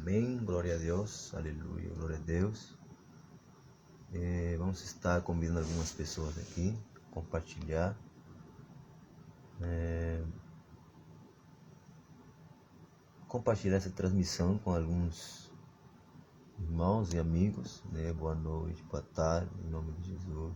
Amém, glória a Deus, aleluia, glória a Deus. Vamos estar convidando algumas pessoas aqui, compartilhar. Compartilhar essa transmissão com alguns irmãos e amigos, né? Boa noite, boa tarde, em nome de Jesus.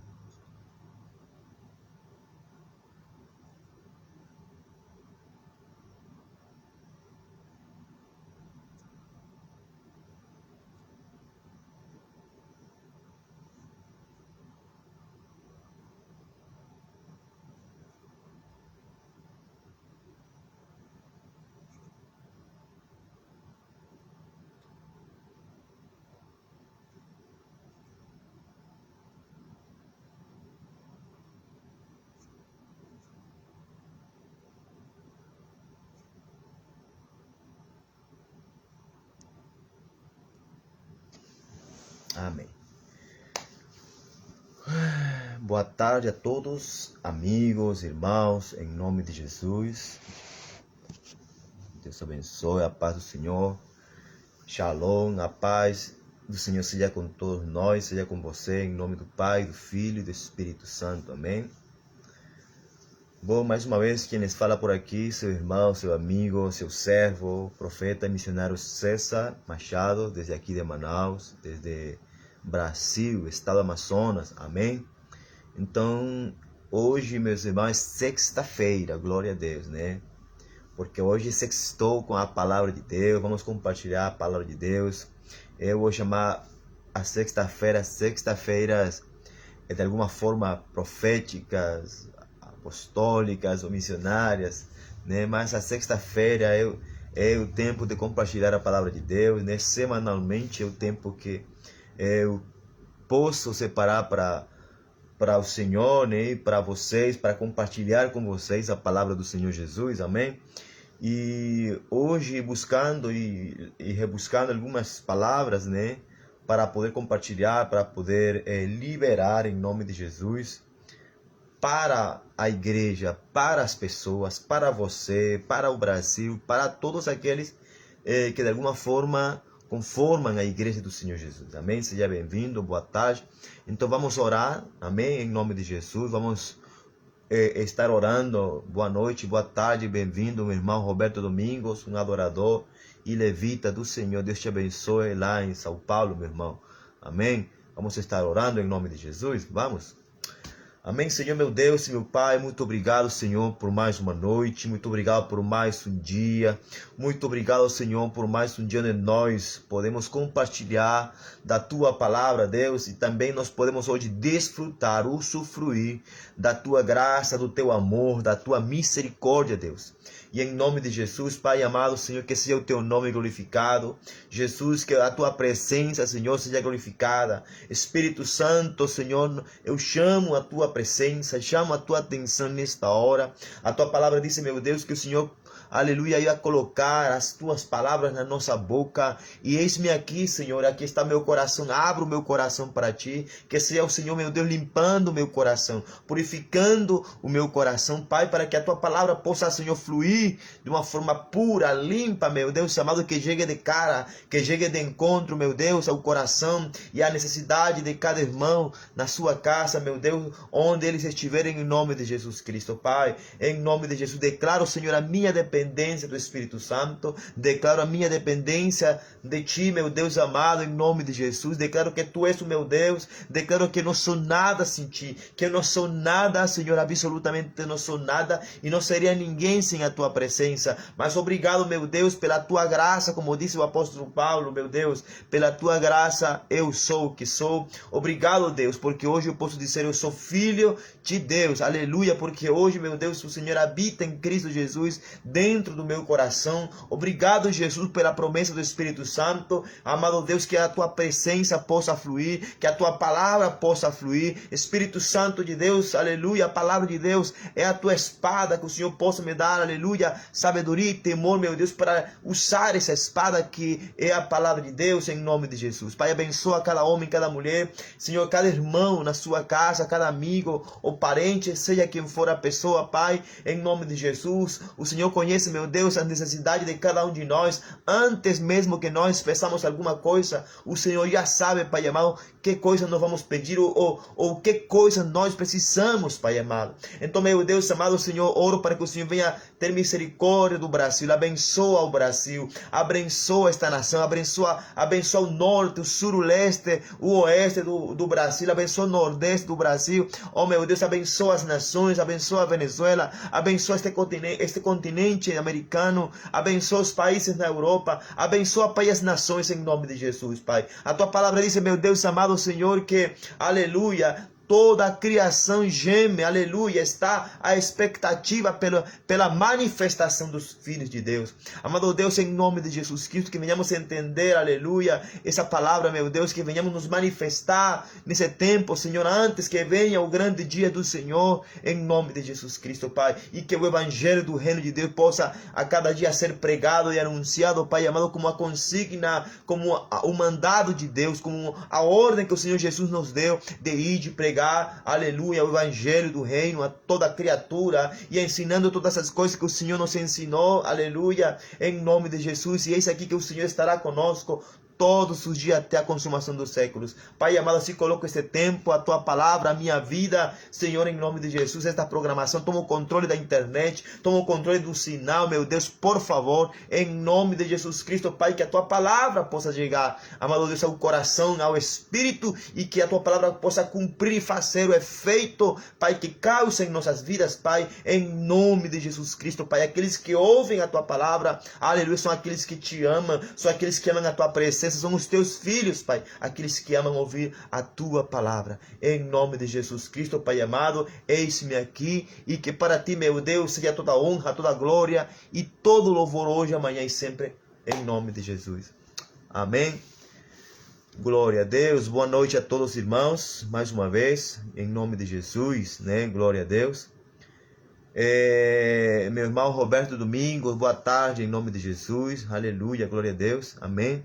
Amém. Boa tarde a todos, amigos, irmãos, em nome de Jesus. Deus abençoe, a paz do Senhor. Shalom, a paz do Senhor seja com todos nós, seja com você, em nome do Pai, do Filho e do Espírito Santo. Amém. Bom, mais uma vez, quem les fala por aqui, seu irmão, seu amigo, seu servo, profeta e missionário César Machado, desde aqui de Manaus, desde Brasil, estado Amazonas. Amém. Então, hoje, meus irmãos, é sexta-feira, glória a Deus, né? Porque hoje sextou com a palavra de Deus, vamos compartilhar a palavra de Deus. Eu vou chamar a sexta-feiras de alguma forma proféticas, apostólicas ou missionárias, né? Mas a sexta-feira é o tempo de compartilhar a palavra de Deus, né? Semanalmente é o tempo que eu posso separar para o Senhor, né? Para vocês, para compartilhar com vocês a palavra do Senhor Jesus, amém? E hoje buscando e rebuscando algumas palavras, né? Para poder compartilhar, para poder liberar em nome de Jesus, para a igreja, para as pessoas, para você, para o Brasil, para todos aqueles que de alguma forma conformam a igreja do Senhor Jesus. Amém? Seja bem-vindo, boa tarde. Então vamos orar, amém? Em nome de Jesus, vamos estar orando. Boa noite, boa tarde, bem-vindo, meu irmão Roberto Domingos, um adorador e levita do Senhor. Deus te abençoe lá em São Paulo, meu irmão. Amém? Vamos estar orando em nome de Jesus, vamos? Amém, Senhor, meu Deus e meu Pai, muito obrigado, Senhor, por mais uma noite, muito obrigado por mais um dia, muito obrigado, Senhor, por mais um dia onde nós podemos compartilhar da Tua palavra, Deus, e também nós podemos hoje desfrutar, usufruir da Tua graça, do Teu amor, da Tua misericórdia, Deus. E em nome de Jesus, Pai amado, Senhor, que seja o Teu nome glorificado. Jesus, que a Tua presença, Senhor, seja glorificada. Espírito Santo, Senhor, eu chamo a Tua presença, chamo a Tua atenção nesta hora. A Tua palavra diz, meu Deus, que o Senhor, aleluia, ia colocar as Tuas palavras na nossa boca. E eis-me aqui, Senhor, aqui está meu coração. Abro o meu coração para Ti. Que seja o Senhor, meu Deus, limpando o meu coração, purificando o meu coração, Pai, para que a Tua palavra possa, Senhor, fluir de uma forma pura, limpa, meu Deus, chamado que chegue de cara, que chegue de encontro, meu Deus, ao coração e à necessidade de cada irmão na sua casa, meu Deus, onde eles estiverem, em nome de Jesus Cristo, Pai. Em nome de Jesus, declaro, Senhor, a minha dependência do Espírito Santo, declaro a minha dependência de Ti, meu Deus amado, em nome de Jesus. Declaro que Tu és o meu Deus, declaro que não sou nada sem Ti, que eu não sou nada, Senhor, absolutamente não sou nada e não seria ninguém sem a Tua presença. Mas obrigado, meu Deus, pela Tua graça, como disse o apóstolo Paulo, meu Deus, pela Tua graça eu sou o que sou. Obrigado, Deus, porque hoje eu posso dizer eu sou filho de Deus, aleluia, porque hoje, meu Deus, o Senhor habita em Cristo Jesus dentro do meu coração. Obrigado, Jesus, pela promessa do Espírito Santo, amado Deus, que a Tua presença possa fluir, que a Tua palavra possa fluir. Espírito Santo de Deus, aleluia, a palavra de Deus é a Tua espada, que o Senhor possa me dar, aleluia, sabedoria e temor, meu Deus, para usar essa espada que é a palavra de Deus, em nome de Jesus. Pai, abençoa cada homem, cada mulher, Senhor, cada irmão na sua casa, cada amigo ou parente, seja quem for a pessoa, Pai, em nome de Jesus. O Senhor conhece conhece, meu Deus, a necessidade de cada um de nós. Antes mesmo que nós peçamos alguma coisa, o Senhor já sabe, Pai amado, que coisa nós vamos pedir ou que coisa nós precisamos, Pai amado. Então, meu Deus amado, Senhor, oro para que o Senhor venha ter misericórdia do Brasil, abençoa o Brasil, abençoa esta nação, abençoa o norte, o sul, o leste, o oeste do Brasil, abençoa o nordeste do Brasil. Oh, meu Deus, abençoa as nações, abençoa a Venezuela, abençoa este continente americano, abençoa os países da Europa, abençoa, Pai, as nações em nome de Jesus, Pai. A tua palavra diz, meu Deus amado Senhor, que, aleluia, toda a criação geme, aleluia, está à expectativa pela manifestação dos filhos de Deus. Amado Deus, em nome de Jesus Cristo, que venhamos entender, aleluia, essa palavra, meu Deus, que venhamos nos manifestar nesse tempo, Senhor, antes que venha o grande dia do Senhor, em nome de Jesus Cristo, Pai, e que o evangelho do reino de Deus possa a cada dia ser pregado e anunciado, Pai amado, como a consigna, como o mandado de Deus, como a ordem que o Senhor Jesus nos deu de ir de pregar, aleluia, o evangelho do reino a toda criatura e ensinando todas as coisas que o Senhor nos ensinou, aleluia, em nome de Jesus. E eis aqui que o Senhor estará conosco todos os dias até a consumação dos séculos. Pai amado, assim coloco este tempo, a tua palavra, a minha vida, Senhor, em nome de Jesus, esta programação, toma o controle da internet, toma o controle do sinal, meu Deus, por favor, em nome de Jesus Cristo, Pai, que a tua palavra possa chegar, amado Deus, ao coração, ao espírito, e que a tua palavra possa cumprir e fazer o efeito, Pai, que causa em nossas vidas, Pai, em nome de Jesus Cristo, Pai. Aqueles que ouvem a tua palavra, aleluia, são aqueles que te amam, são aqueles que amam a tua presença, são os teus filhos, Pai, aqueles que amam ouvir a tua palavra. Em nome de Jesus Cristo, Pai amado, eis-me aqui, e que para ti, meu Deus, seja toda honra, toda glória e todo louvor hoje, amanhã e sempre, em nome de Jesus. Amém. Glória a Deus. Boa noite a todos os irmãos, mais uma vez, em nome de Jesus, né? Glória a Deus. Meu irmão Roberto Domingos, boa tarde, em nome de Jesus. Aleluia, glória a Deus. Amém.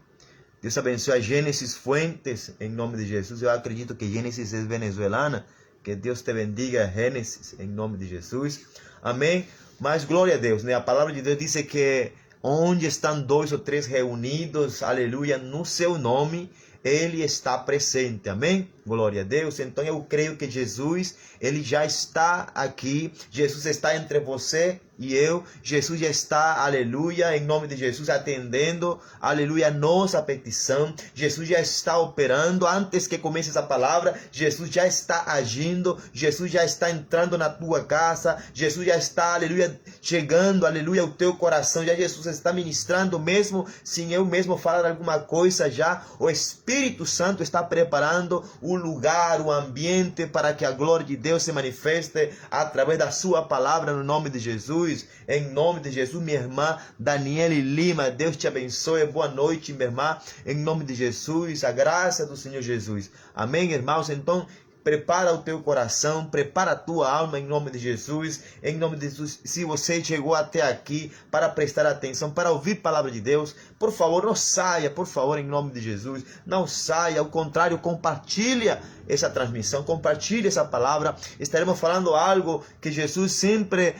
Deus abençoe a Gênesis Fuentes, em nome de Jesus. Eu acredito que Gênesis é venezuelana. Que Deus te bendiga, Gênesis, em nome de Jesus. Amém. Mas glória a Deus, né? A palavra de Deus diz que onde estão 2 ou 3 reunidos, aleluia, no seu nome, Ele está presente. Amém. Glória a Deus. Então eu creio que Jesus, Ele já está aqui. Jesus está entre você e eu. Jesus já está, aleluia, em nome de Jesus, atendendo, aleluia, nossa petição. Jesus já está operando. Antes que comece essa palavra, Jesus já está agindo. Jesus já está entrando na tua casa. Jesus já está, aleluia, chegando, aleluia, ao teu coração. Já Jesus está ministrando, mesmo sem eu mesmo falar alguma coisa, já o Espírito Santo está preparando o lugar, o ambiente para que a glória de Deus se manifeste através da sua palavra, no nome de Jesus. Em nome de Jesus, minha irmã Daniele Lima, Deus te abençoe. Boa noite, minha irmã, em nome de Jesus, a graça do Senhor Jesus. Amém, irmãos? Então, prepara o teu coração, prepara a tua alma em nome de Jesus. Em nome de Jesus, se você chegou até aqui para prestar atenção, para ouvir a palavra de Deus, por favor, não saia, por favor, em nome de Jesus. Não saia, ao contrário, compartilha essa transmissão, compartilhe essa palavra. Estaremos falando algo que Jesus sempre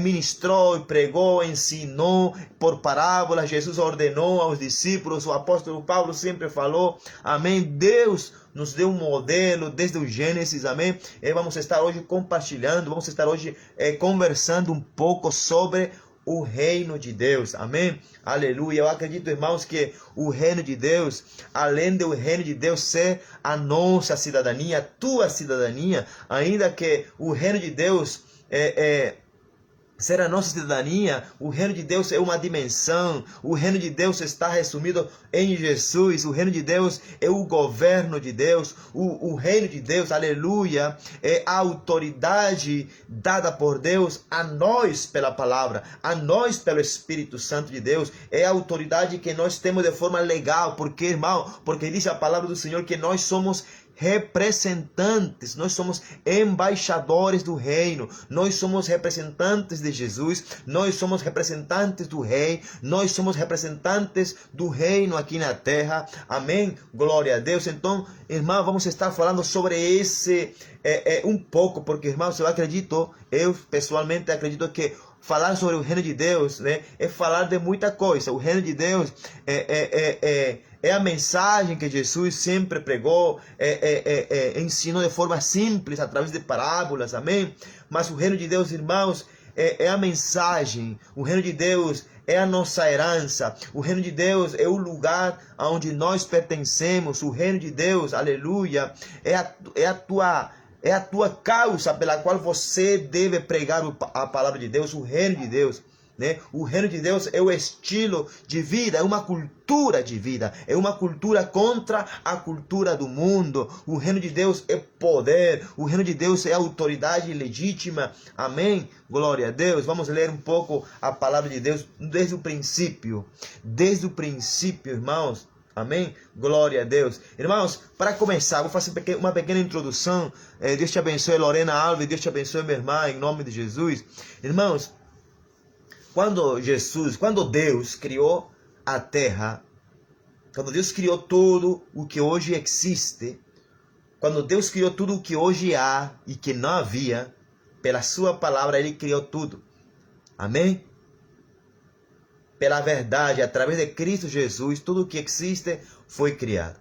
ministrou, pregou, ensinou por parábolas. Jesus ordenou aos discípulos, o apóstolo Paulo sempre falou. Amém. Deus nos deu um modelo desde o Gênesis, amém? E vamos estar hoje compartilhando, vamos estar hoje conversando um pouco sobre o reino de Deus, amém? Aleluia. Eu acredito, irmãos, que o reino de Deus, além do reino de Deus ser a cidadania, a tua cidadania, ainda que o reino de Deus ser a nossa cidadania, o reino de Deus é uma dimensão. O reino de Deus está resumido em Jesus. O reino de Deus é o governo de Deus. O reino de Deus, aleluia, é a autoridade dada por Deus a nós pela palavra, a nós pelo Espírito Santo de Deus. É a autoridade que nós temos de forma legal. Porque, irmão, porque diz a palavra do Senhor que nós somos representantes, nós somos embaixadores do reino, nós somos representantes de Jesus, nós somos representantes do rei, nós somos representantes do reino aqui na terra, amém? Glória a Deus. Então, irmão, vamos estar falando sobre esse um pouco, porque, irmãos, eu pessoalmente acredito que falar sobre o reino de Deus, né, é falar de muita coisa. O reino de Deus é a mensagem que Jesus sempre pregou, ensinou de forma simples, através de parábolas, amém? Mas o reino de Deus, irmãos, é a mensagem. O reino de Deus é a nossa herança. O reino de Deus é o lugar aonde nós pertencemos. O reino de Deus, aleluia, é a tua causa pela qual você deve pregar a palavra de Deus, o reino de Deus. Né? O reino de Deus é o estilo de vida, é uma cultura de vida, é uma cultura contra a cultura do mundo. O reino de Deus é poder, o reino de Deus é autoridade legítima. Amém? Glória a Deus. Vamos ler um pouco a palavra de Deus desde o princípio. Desde o princípio, irmãos. Amém? Glória a Deus. Irmãos, para começar, vou fazer uma pequena introdução. Deus te abençoe, Lorena Alves. Deus te abençoe, minha irmã, em nome de Jesus. Irmãos, quando Deus criou a terra, quando Deus criou tudo o que hoje existe, quando Deus criou tudo o que hoje há e que não havia, pela sua palavra Ele criou tudo. Amém? Pela verdade, através de Cristo Jesus, tudo o que existe foi criado.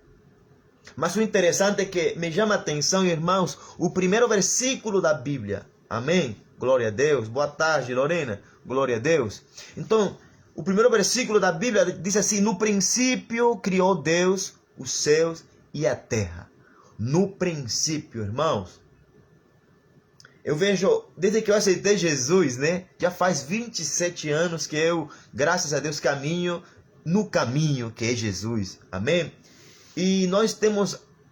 Mas o interessante é que me chama a atenção, irmãos, o primeiro versículo da Bíblia. Amém? Glória a Deus. Boa tarde, Lorena. Glória a Deus. Então, o primeiro versículo da Bíblia diz assim: no princípio criou Deus os céus e a terra. No princípio, irmãos. Eu vejo, desde que eu aceitei Jesus, né? Já faz 27 anos que eu, graças a Deus, caminho no caminho que é Jesus. Amém? E nós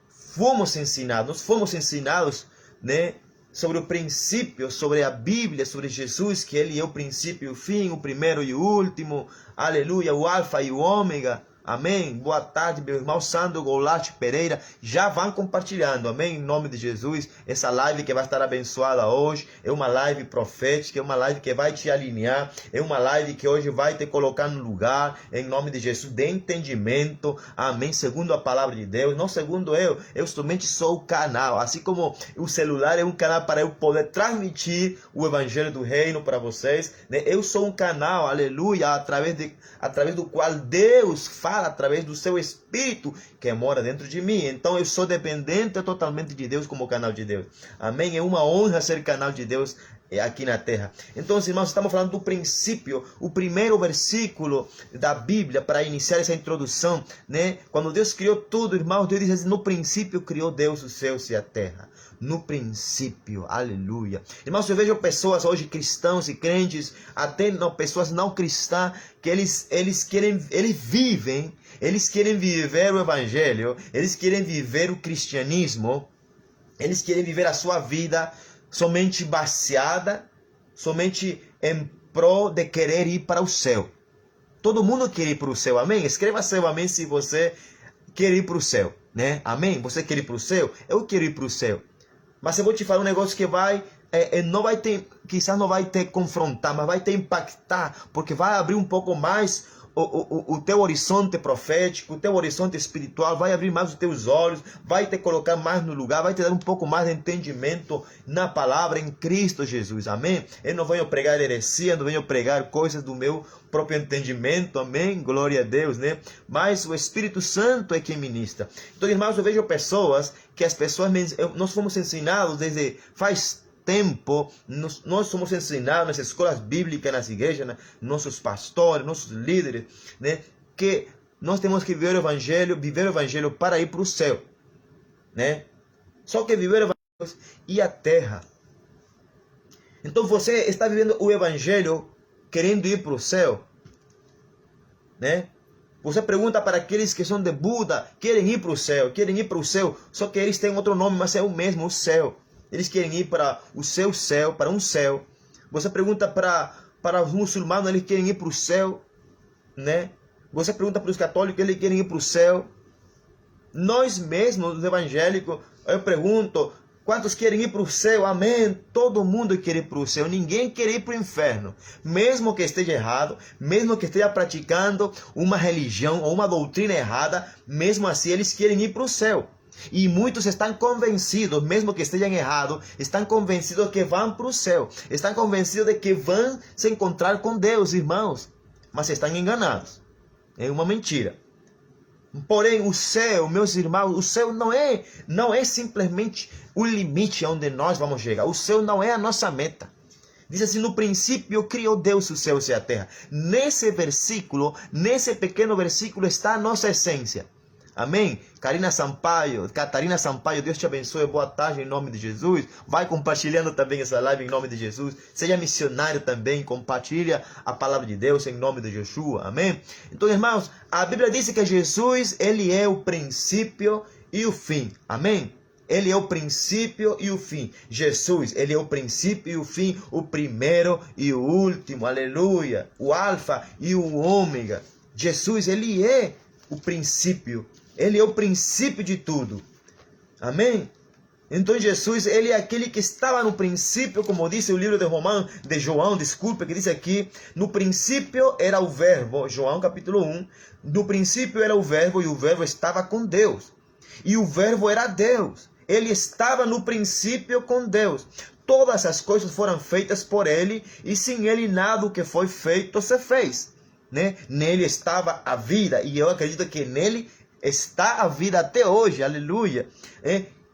fomos ensinados, né? Sobre o princípio, sobre a Bíblia, sobre Jesus, que Ele é o princípio e o fim, o primeiro e o último, aleluia, o alfa e o ômega, amém? Boa tarde, meu irmão Sandro Goulart Pereira, já vão compartilhando, amém? Em nome de Jesus, essa live que vai estar abençoada hoje, é uma live profética, é uma live que vai te alinhar, é uma live que hoje vai te colocar no lugar, em nome de Jesus, de entendimento, amém? Segundo a palavra de Deus, não segundo eu somente sou o canal, assim como o celular é um canal para eu poder transmitir o evangelho do reino para vocês, né? Eu sou um canal, aleluia, através do qual Deus fala, através do seu Espírito que mora dentro de mim. Então eu sou dependente totalmente de Deus como canal de Deus. Amém? É uma honra ser canal de Deus aqui na terra. Então, irmãos, estamos falando do princípio, o primeiro versículo da Bíblia para iniciar essa introdução, né? Quando Deus criou tudo, irmãos, Deus diz assim: no princípio criou Deus os céus e a terra. No princípio, aleluia. Irmãos, eu vejo pessoas hoje, cristãos e crentes, até não, pessoas não cristãs, que eles vivem, eles querem viver o evangelho, eles querem viver o cristianismo, eles querem viver a sua vida somente baseada, somente em prol de querer ir para o céu. Todo mundo quer ir para o céu, amém? Escreva seu amém se você quer ir para o céu, né? Amém? Você quer ir para o céu? Eu quero ir para o céu. Mas eu vou te falar um negócio que não vai ter, quizás não vai te confrontar, mas vai te impactar, porque vai abrir um pouco mais o teu horizonte profético, o teu horizonte espiritual, vai abrir mais os teus olhos, vai te colocar mais no lugar, vai te dar um pouco mais de entendimento na palavra em Cristo Jesus, amém? Eu não venho pregar heresia, não venho pregar coisas do meu próprio entendimento, amém? Glória a Deus, né? Mas o Espírito Santo é quem ministra. Então, irmãos, eu vejo pessoas que nós fomos ensinados desde faz tempo, nós somos ensinados nas escolas bíblicas, nas igrejas, né? Nossos pastores, nossos líderes, né? Que nós temos que viver o evangelho para ir para o céu, né? Só que viver o evangelho e a terra. Então você está vivendo o evangelho querendo ir para o céu, né? Você pergunta para aqueles que são de Buda, querem ir para o céu, só que eles têm outro nome, mas é o mesmo, o céu. Eles querem ir para o seu céu, para um céu. Você pergunta para os muçulmanos, eles querem ir para o céu, né? Você pergunta para os católicos, eles querem ir para o céu. Nós mesmos, os evangélicos, eu pergunto, quantos querem ir para o céu? Amém. Todo mundo quer ir para o céu. Ninguém quer ir para o inferno. Mesmo que esteja errado, mesmo que esteja praticando uma religião ou uma doutrina errada, mesmo assim eles querem ir para o céu. E muitos estão convencidos, mesmo que estejam errados, estão convencidos que vão para o céu. Estão convencidos de que vão se encontrar com Deus, irmãos. Mas estão enganados. É uma mentira. Porém, o céu, meus irmãos, o céu não é simplesmente o limite onde nós vamos chegar. O céu não é a nossa meta. Diz assim, no princípio criou Deus os céus e a terra. Nesse versículo, nesse pequeno versículo está a nossa essência. Amém? Catarina Sampaio, Deus te abençoe, boa tarde em nome de Jesus. Vai compartilhando também essa live em nome de Jesus. Seja missionário também, compartilha a palavra de Deus em nome de Yeshua. Amém? Então, irmãos, a Bíblia diz que Jesus, ele é o princípio e o fim. Amém? Ele é o princípio e o fim. Jesus, ele é o princípio e o fim, o primeiro e o último. Aleluia. O alfa e o ômega. Jesus, ele é o princípio. Ele é o princípio de tudo. Amém? Então Jesus, ele é aquele que estava no princípio, como disse o livro de João, que diz aqui, no princípio era o verbo, João capítulo 1, no princípio era o verbo e o verbo estava com Deus. E o verbo era Deus. Ele estava no princípio com Deus. Todas as coisas foram feitas por ele e sem ele nada do que foi feito se fez. Né? Nele estava a vida e eu acredito que nele está a vida até hoje, aleluia.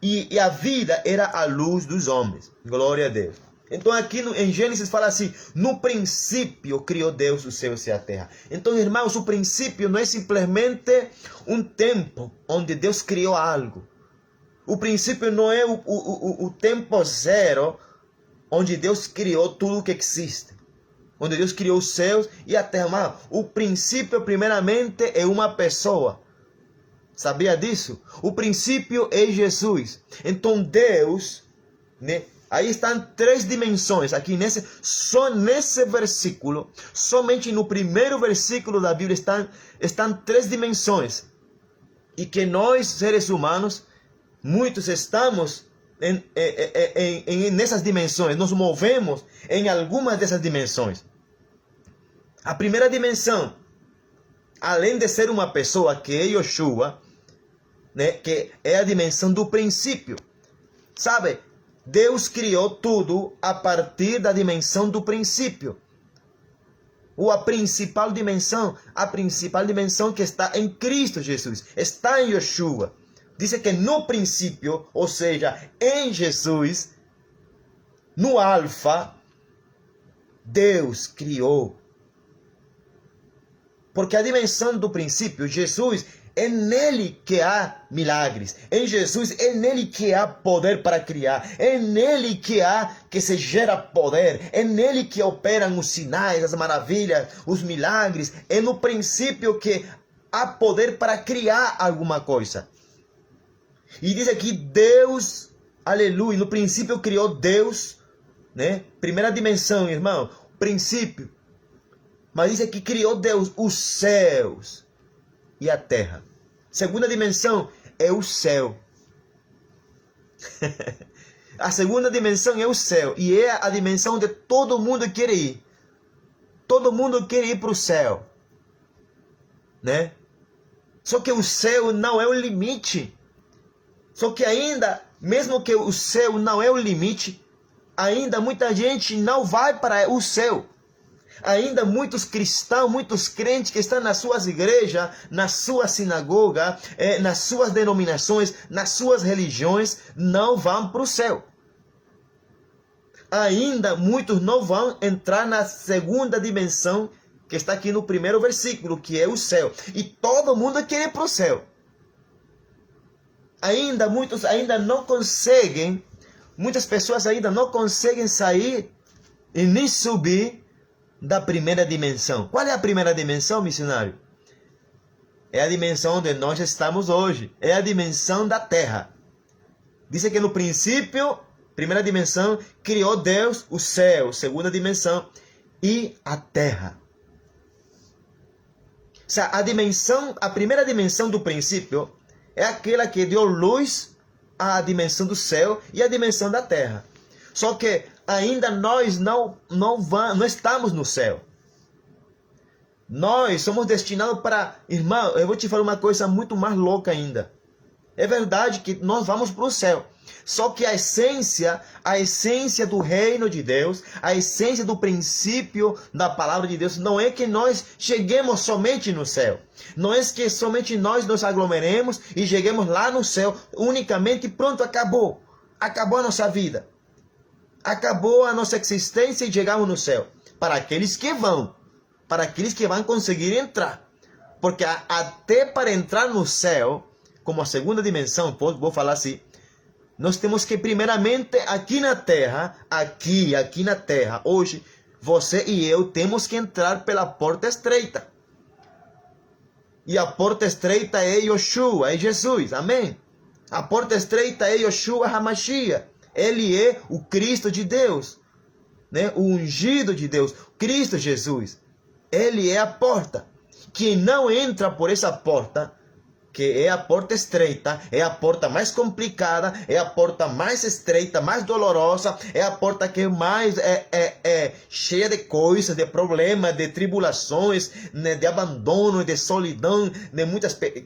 E a vida era a luz dos homens, glória a Deus. Então aqui em Gênesis fala assim, no princípio criou Deus os céus e a terra. Então, irmãos, o princípio não é simplesmente um tempo onde Deus criou algo. O princípio não é o tempo zero onde Deus criou tudo o que existe. Onde Deus criou os céus e a terra. Mas o princípio, primeiramente, é uma pessoa. Sabia disso? O princípio é Jesus. Então Deus, né? Aí estão três dimensões. Aqui só nesse versículo, somente no primeiro versículo da Bíblia estão três dimensões. E que nós, seres humanos, muitos estamos nessas dimensões. Nos movemos em algumas dessas dimensões. A primeira dimensão, além de ser uma pessoa, que é Yeshua, né, que é a dimensão do princípio. Sabe, Deus criou tudo a partir da dimensão do princípio. Ou a principal dimensão que está em Cristo Jesus, está em Yeshua. Diz que no princípio, ou seja, em Jesus, no alfa, Deus criou. Porque a dimensão do princípio, Jesus, é nele que há milagres. Em Jesus, é nele que há poder para criar. É nele que se gera poder. É nele que operam os sinais, as maravilhas, os milagres. É no princípio que há poder para criar alguma coisa. E diz aqui, Deus, aleluia, no princípio criou Deus, né? Primeira dimensão, irmão, princípio. Mas diz aqui, criou Deus os céus e a terra. Segunda dimensão é o céu. A segunda dimensão é o céu. E é a dimensão onde todo mundo quer ir. Todo mundo quer ir para o céu. Né? Só que o céu não é o limite. Só que ainda, mesmo que o céu não é o limite, ainda muita gente não vai para o céu. Ainda muitos cristãos, muitos crentes que estão nas suas igrejas, na sua sinagoga, nas suas denominações, nas suas religiões, não vão para o céu. Ainda muitos não vão entrar na segunda dimensão, que está aqui no primeiro versículo, que é o céu. E todo mundo quer ir para o céu. Ainda muitos ainda não conseguem, muitas pessoas ainda não conseguem sair e nem subir da primeira dimensão. Qual é a primeira dimensão, missionário? É a dimensão onde nós estamos hoje. É a dimensão da terra. Diz que no princípio, primeira dimensão, criou Deus o céu. Segunda dimensão, e a terra. A primeira dimensão do princípio é aquela que deu luz à dimensão do céu e à dimensão da terra. Só que ainda nós não estamos no céu. Nós somos destinados para... Irmão, eu vou te falar uma coisa muito mais louca ainda. É verdade que nós vamos para o céu. Só que a essência do reino de Deus, a essência do princípio da palavra de Deus, não é que nós cheguemos somente no céu. Não é que somente nós nos aglomeremos e cheguemos lá no céu unicamente e pronto, acabou. Acabou a nossa vida. Acabou a nossa existência e chegamos no céu. Para aqueles que vão conseguir entrar. Porque até para entrar no céu, como a segunda dimensão, vou falar assim, nós temos que primeiramente aqui na terra, hoje, você e eu temos que entrar pela porta estreita. E a porta estreita é Yoshua, é Jesus, amém? A porta estreita é Yoshua HaMashiach. Ele é o Cristo de Deus, né? O ungido de Deus, Cristo Jesus. Ele é a porta. Quem não entra por essa porta, que é a porta estreita, é a porta mais complicada, é a porta mais estreita, mais dolorosa, é a porta que mais é cheia de coisas, de problemas, de tribulações, né, de abandono, de solidão,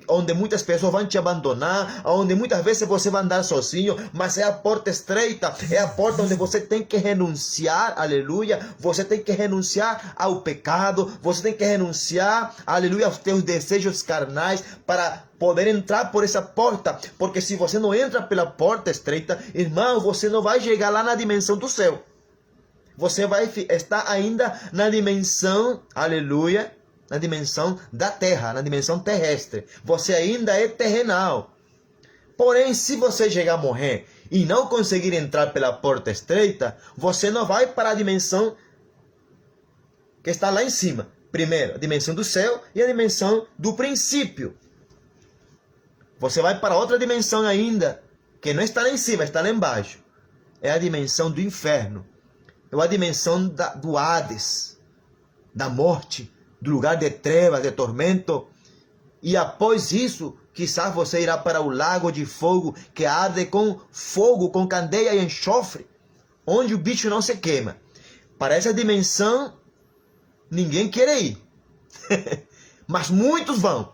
onde muitas pessoas vão te abandonar, onde muitas vezes você vai andar sozinho, mas é a porta estreita, é a porta onde você tem que renunciar, aleluia, você tem que renunciar ao pecado, você tem que renunciar, aleluia, aos teus desejos carnais, para poder entrar por essa porta, porque se você não entra pela porta estreita, irmão, você não vai chegar lá na dimensão do céu. Você vai estar ainda na dimensão, aleluia, na dimensão da terra, na dimensão terrestre. Você ainda é terrenal. Porém, se você chegar a morrer e não conseguir entrar pela porta estreita, você não vai para a dimensão que está lá em cima. Primeiro, a dimensão do céu e a dimensão do princípio. Você vai para outra dimensão ainda, que não está lá em cima, está lá embaixo. É a dimensão do inferno. É a dimensão do Hades, da morte, do lugar de trevas, de tormento. E após isso, quizás você irá para o lago de fogo, que arde com fogo, com candeia e enxofre, onde o bicho não se queima. Para essa dimensão, ninguém quer ir. Mas muitos vão.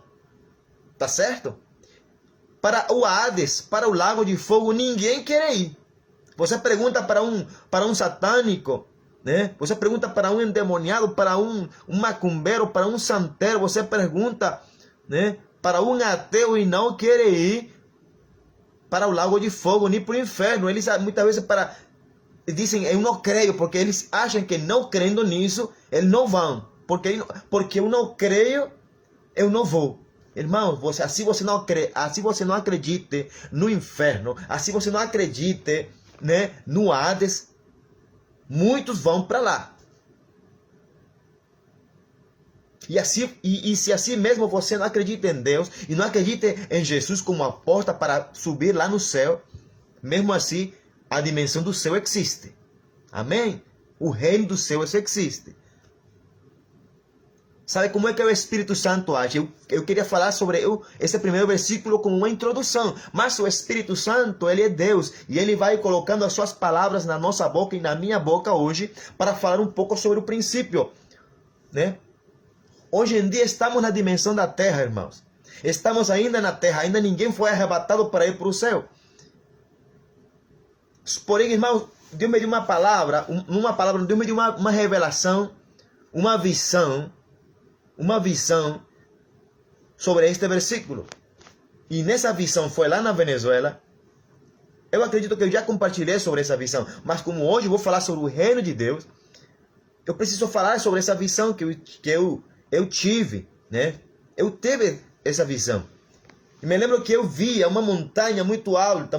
Tá certo? Para o Hades, para o lago de fogo, ninguém quer ir. Você pergunta para um satânico, né? Você pergunta para um endemoniado, para um macumbeiro, para um santeiro, você pergunta, né, para um ateu e não quer ir para o lago de fogo, nem para o inferno. Eles muitas vezes dizem, eu não creio, porque eles acham que não crendo nisso, eles não vão. Porque eu não creio, eu não vou. Irmão, assim você não acredite no inferno, assim você não acredite, né, no Hades, muitos vão para lá. E se assim mesmo você não acredita em Deus e não acredita em Jesus como a porta para subir lá no céu, mesmo assim a dimensão do céu existe. Amém? O reino do céu existe. Sabe como é que o Espírito Santo age? Eu queria falar sobre esse primeiro versículo como uma introdução. Mas o Espírito Santo, ele é Deus. E ele vai colocando as suas palavras na nossa boca e na minha boca hoje para falar um pouco sobre o princípio, né? Hoje em dia estamos na dimensão da terra, irmãos. Estamos ainda na terra. Ainda ninguém foi arrebatado para ir para o céu. Porém, irmãos, Deus me deu uma palavra. Deus me deu uma revelação, uma visão sobre este versículo. E nessa visão foi lá na Venezuela. Eu acredito que eu já compartilhei sobre essa visão, mas como hoje eu vou falar sobre o reino de Deus, eu preciso falar sobre essa visão que eu tive, né? Eu tive essa visão. E me lembro que eu via uma montanha muito alta,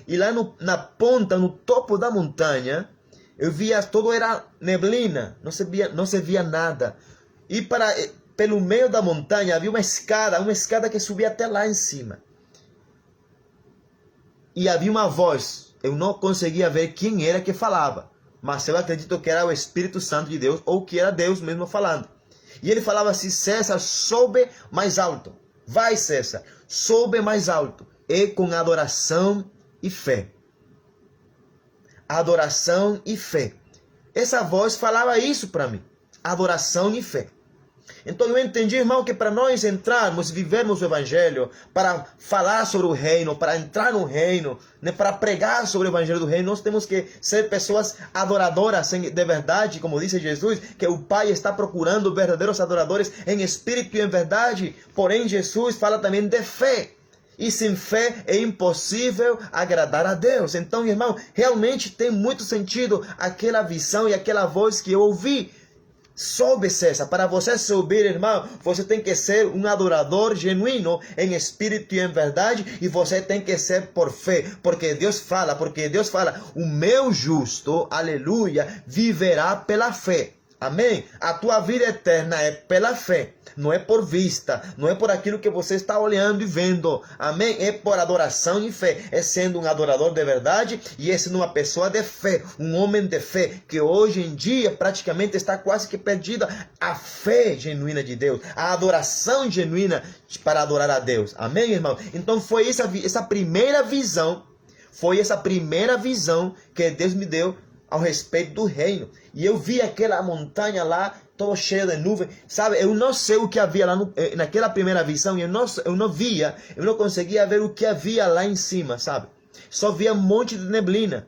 e lá na ponta, no topo da montanha, eu via, todo era neblina, não se via nada. E pelo meio da montanha havia uma escada que subia até lá em cima. E havia uma voz. Eu não conseguia ver quem era que falava, mas eu acredito que era o Espírito Santo de Deus, ou que era Deus mesmo falando. E ele falava assim: César, sobe mais alto. Vai, César, sobe mais alto. E com adoração e fé. Adoração e fé. Essa voz falava isso para mim. Adoração e fé. Então eu entendi, irmão, que para nós entrarmos, vivermos o Evangelho, para falar sobre o reino, para entrar no reino, né, para pregar sobre o Evangelho do reino, nós temos que ser pessoas adoradoras de verdade, como disse Jesus, que o Pai está procurando verdadeiros adoradores em espírito e em verdade. Porém, Jesus fala também de fé. E sem fé é impossível agradar a Deus. Então, irmão, realmente tem muito sentido aquela visão e aquela voz que eu ouvi. Soube, César, para você subir, irmão, você tem que ser um adorador genuíno em espírito e em verdade, e você tem que ser por fé, porque Deus fala, o meu justo, aleluia, viverá pela fé. Amém? A tua vida eterna é pela fé. Não é por vista, não é por aquilo que você está olhando e vendo. Amém? É por adoração e fé. É sendo um adorador de verdade e é sendo uma pessoa de fé, um homem de fé, que hoje em dia praticamente está quase que perdida a fé genuína de Deus, a adoração genuína para adorar a Deus. Amém, irmão? Então foi essa primeira visão que Deus me deu ao respeito do reino. E eu vi aquela montanha lá, todo cheio de nuvens, sabe? Eu não sei o que havia lá naquela primeira visão, eu não conseguia ver o que havia lá em cima, sabe? Só via um monte de neblina,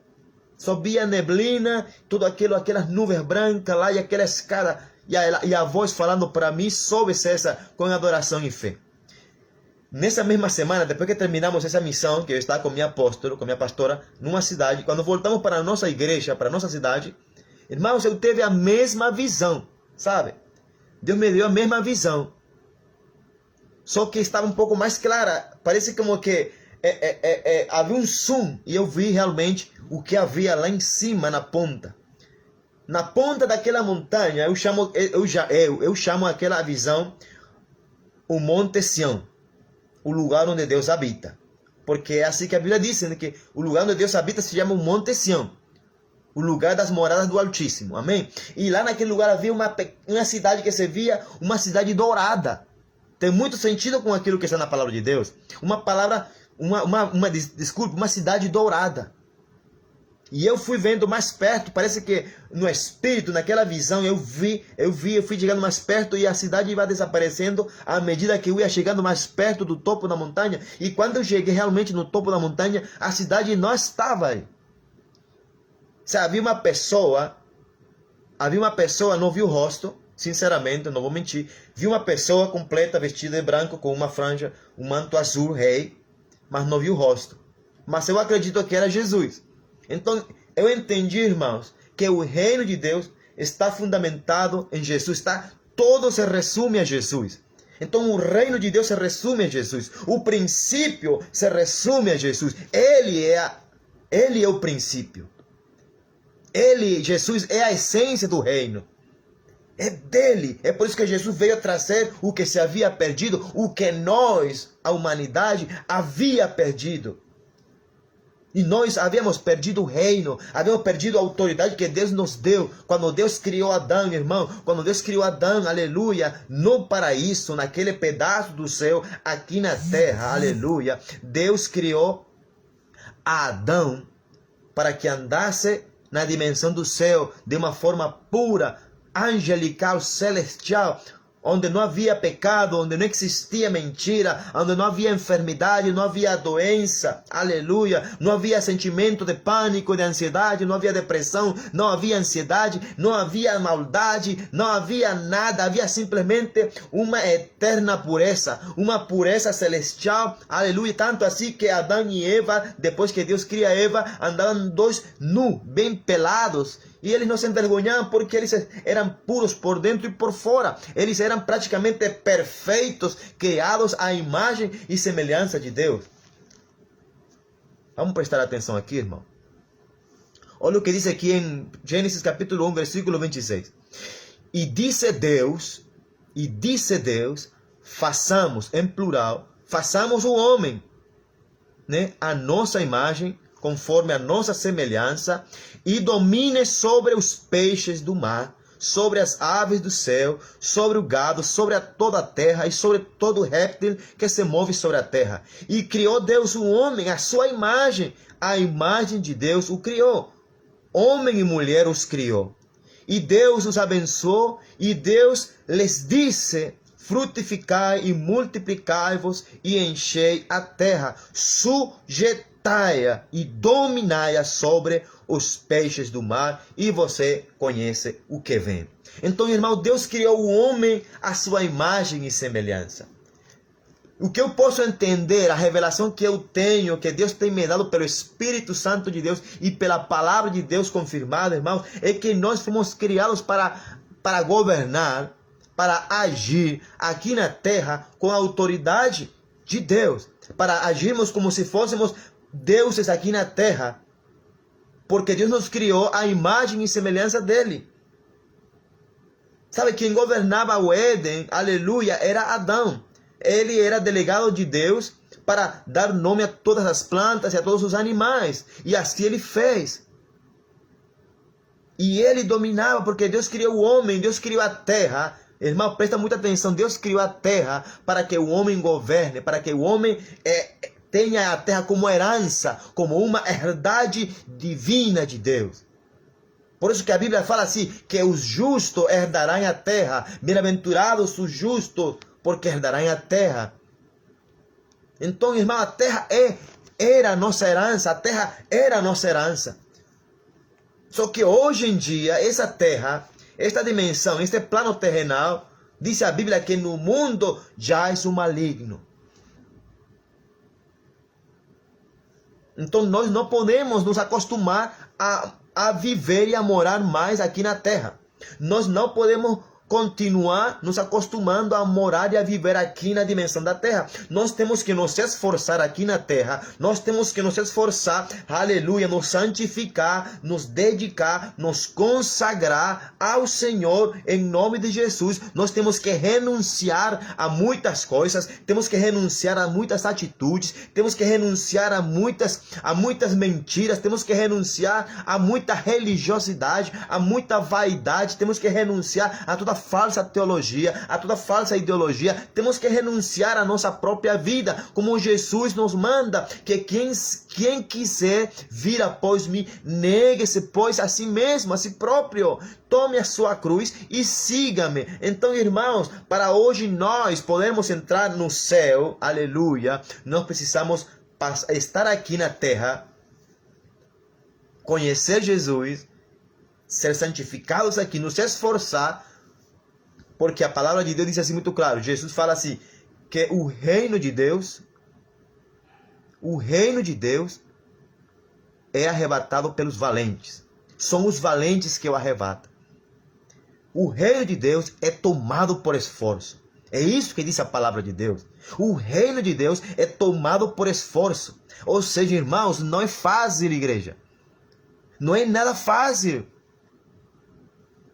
tudo aquilo, aquelas nuvens brancas lá e aquela escada, e a voz falando para mim sobre César com adoração e fé. Nessa mesma semana, depois que terminamos essa missão, que eu estava com minha apóstolo, com minha pastora, numa cidade, quando voltamos para a nossa igreja, para a nossa cidade, irmãos, eu tive a mesma visão, sabe? Deus me deu a mesma visão. Só que estava um pouco mais clara. Parece como que havia um zoom e eu vi realmente o que havia lá em cima, na ponta. Na ponta daquela montanha, eu chamo aquela visão o Monte Sião, o lugar onde Deus habita. Porque é assim que a Bíblia diz, né, que o lugar onde Deus habita se chama o Monte Sião, o lugar das moradas do Altíssimo. Amém? E lá naquele lugar havia uma cidade que se via, uma cidade dourada. Tem muito sentido com aquilo que está na palavra de Deus. Uma cidade dourada. E eu fui vendo mais perto, parece que no espírito, naquela visão, eu fui chegando mais perto e a cidade ia desaparecendo à medida que eu ia chegando mais perto do topo da montanha. E quando eu cheguei realmente no topo da montanha, a cidade não estava aí. Se havia uma pessoa, não vi o rosto, sinceramente, não vou mentir, vi uma pessoa completa, vestida de branco, com uma franja, um manto azul, rei, mas não vi o rosto. Mas eu acredito que era Jesus. Então, eu entendi, irmãos, que o reino de Deus está fundamentado em Jesus. Todo se resume a Jesus. Então, o reino de Deus se resume a Jesus. O princípio se resume a Jesus. Ele é o princípio. Jesus, é a essência do reino. É dele. É por isso que Jesus veio trazer o que se havia perdido, o que nós, a humanidade, havia perdido. E nós havíamos perdido o reino, havíamos perdido a autoridade que Deus nos deu. Quando Deus criou Adão, irmão, quando Deus criou Adão, aleluia, no paraíso, naquele pedaço do céu, aqui na terra, aleluia, Deus criou a Adão para que andasse na dimensão do céu, de uma forma pura, angelical, celestial, onde não havia pecado, onde não existia mentira, onde não havia enfermidade, não havia doença, aleluia, não havia sentimento de pânico, de ansiedade, não havia depressão, não havia ansiedade, não havia maldade, não havia nada, havia simplesmente uma eterna pureza, uma pureza celestial, aleluia, tanto assim que Adão e Eva, depois que Deus cria Eva, andavam dois nus, bem pelados, e eles não se envergonhavam porque eles eram puros por dentro e por fora. Eles eram praticamente perfeitos, criados à imagem e semelhança de Deus. Vamos prestar atenção aqui, irmão. Olha o que diz aqui em Gênesis capítulo 1, versículo 26. E disse Deus, façamos, em plural, façamos o homem, né, a nossa imagem, conforme a nossa semelhança, e domine sobre os peixes do mar, sobre as aves do céu, sobre o gado, sobre toda a terra e sobre todo réptil que se move sobre a terra. E criou Deus o homem, a sua imagem, a imagem de Deus o criou. Homem e mulher os criou. E Deus os abençoou, e Deus les disse: frutificai e multiplicai-vos e enchei a terra, sujeitai-a e dominai-a sobre os peixes do mar, e você conhece o que vem. Então, irmão, Deus criou o homem à sua imagem e semelhança. O que eu posso entender, a revelação que eu tenho, que Deus tem me dado pelo Espírito Santo de Deus e pela palavra de Deus confirmada, irmãos, é que nós fomos criados para governar, para agir aqui na terra com a autoridade de Deus, para agirmos como se fôssemos deuses aqui na terra, porque Deus nos criou à imagem e semelhança dele. Sabe, quem governava o Éden, aleluia, era Adão. Ele era delegado de Deus para dar nome a todas as plantas e a todos os animais. E assim ele fez. E ele dominava, porque Deus criou o homem, Deus criou a terra. Irmão, presta muita atenção. Deus criou a terra para que o homem governe, para que o homem tenha a terra como herança, como uma herdade divina de Deus. Por isso que a Bíblia fala assim, que os justos herdarão a terra. Bem-aventurados os justos, porque herdarão a terra. Então, irmão, a terra era a nossa herança, a terra era a nossa herança. Só que hoje em dia, essa terra, esta dimensão, este plano terrenal, diz a Bíblia que no mundo jaz o maligno. Então, nós não podemos nos acostumar a viver e a morar mais aqui na terra. Nós não podemos continuar nos acostumando a morar e a viver aqui na dimensão da terra. Nós temos que nos esforçar aqui na terra. Nós temos que nos esforçar, aleluia, nos santificar, nos dedicar, nos consagrar ao Senhor em nome de Jesus. Nós temos que renunciar a muitas coisas, temos que renunciar a muitas atitudes, temos que renunciar a muitas mentiras, temos que renunciar a muita religiosidade, a muita vaidade, temos que renunciar a toda falsa teologia, a toda falsa ideologia. Temos que renunciar à nossa própria vida, como Jesus nos manda, que quem quiser vir após mim, negue-se, pois, a si mesmo, a si próprio, tome a sua cruz e siga-me. Então, irmãos, para hoje nós podermos entrar no céu, aleluia, nós precisamos estar aqui na terra, conhecer Jesus, ser santificados aqui, nos esforçar, porque a palavra de Deus diz assim muito claro. Jesus fala assim, que o reino de Deus é arrebatado pelos valentes. São os valentes que o arrebatam. O reino de Deus é tomado por esforço. É isso que diz a palavra de Deus. O reino de Deus é tomado por esforço. Ou seja, irmãos, não é fácil, igreja. Não é nada fácil.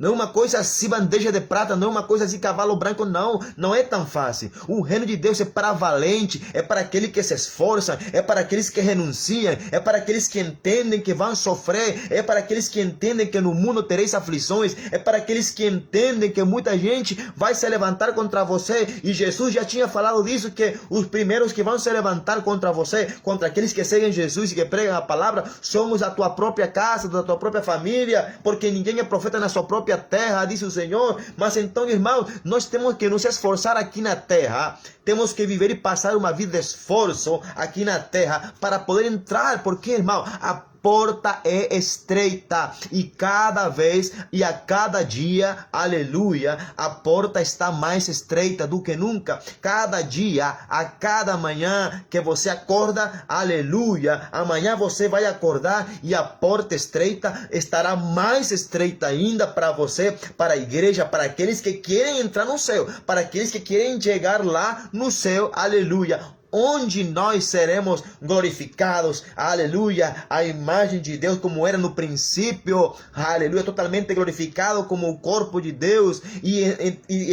Não é uma coisa assim, bandeja de prata, não é uma coisa assim, cavalo branco, não. Não é tão fácil. O reino de Deus é para valente, é para aqueles que se esforçam, é para aqueles que renunciam, é para aqueles que entendem que vão sofrer, é para aqueles que entendem que no mundo tereis aflições, é para aqueles que entendem que muita gente vai se levantar contra você. E Jesus já tinha falado disso, que os primeiros que vão se levantar contra você, contra aqueles que seguem Jesus e que pregam a palavra, somos a tua própria casa, da tua própria família, porque ninguém é profeta na sua própria terra, diz o Senhor. Mas então, irmão, nós temos que nos esforçar aqui na terra, temos que viver e passar uma vida de esforço aqui na terra para poder entrar, porque, irmão, a porta é estreita e cada vez e a cada dia, aleluia, a porta está mais estreita do que nunca. Cada dia, a cada manhã que você acorda, aleluia, amanhã você vai acordar e a porta estreita estará mais estreita ainda para você, para a igreja, para aqueles que querem entrar no céu, para aqueles que querem chegar lá no céu, aleluia, onde nós seremos glorificados, aleluia, a imagem de Deus como era no princípio, aleluia, totalmente glorificado como o corpo de Deus, e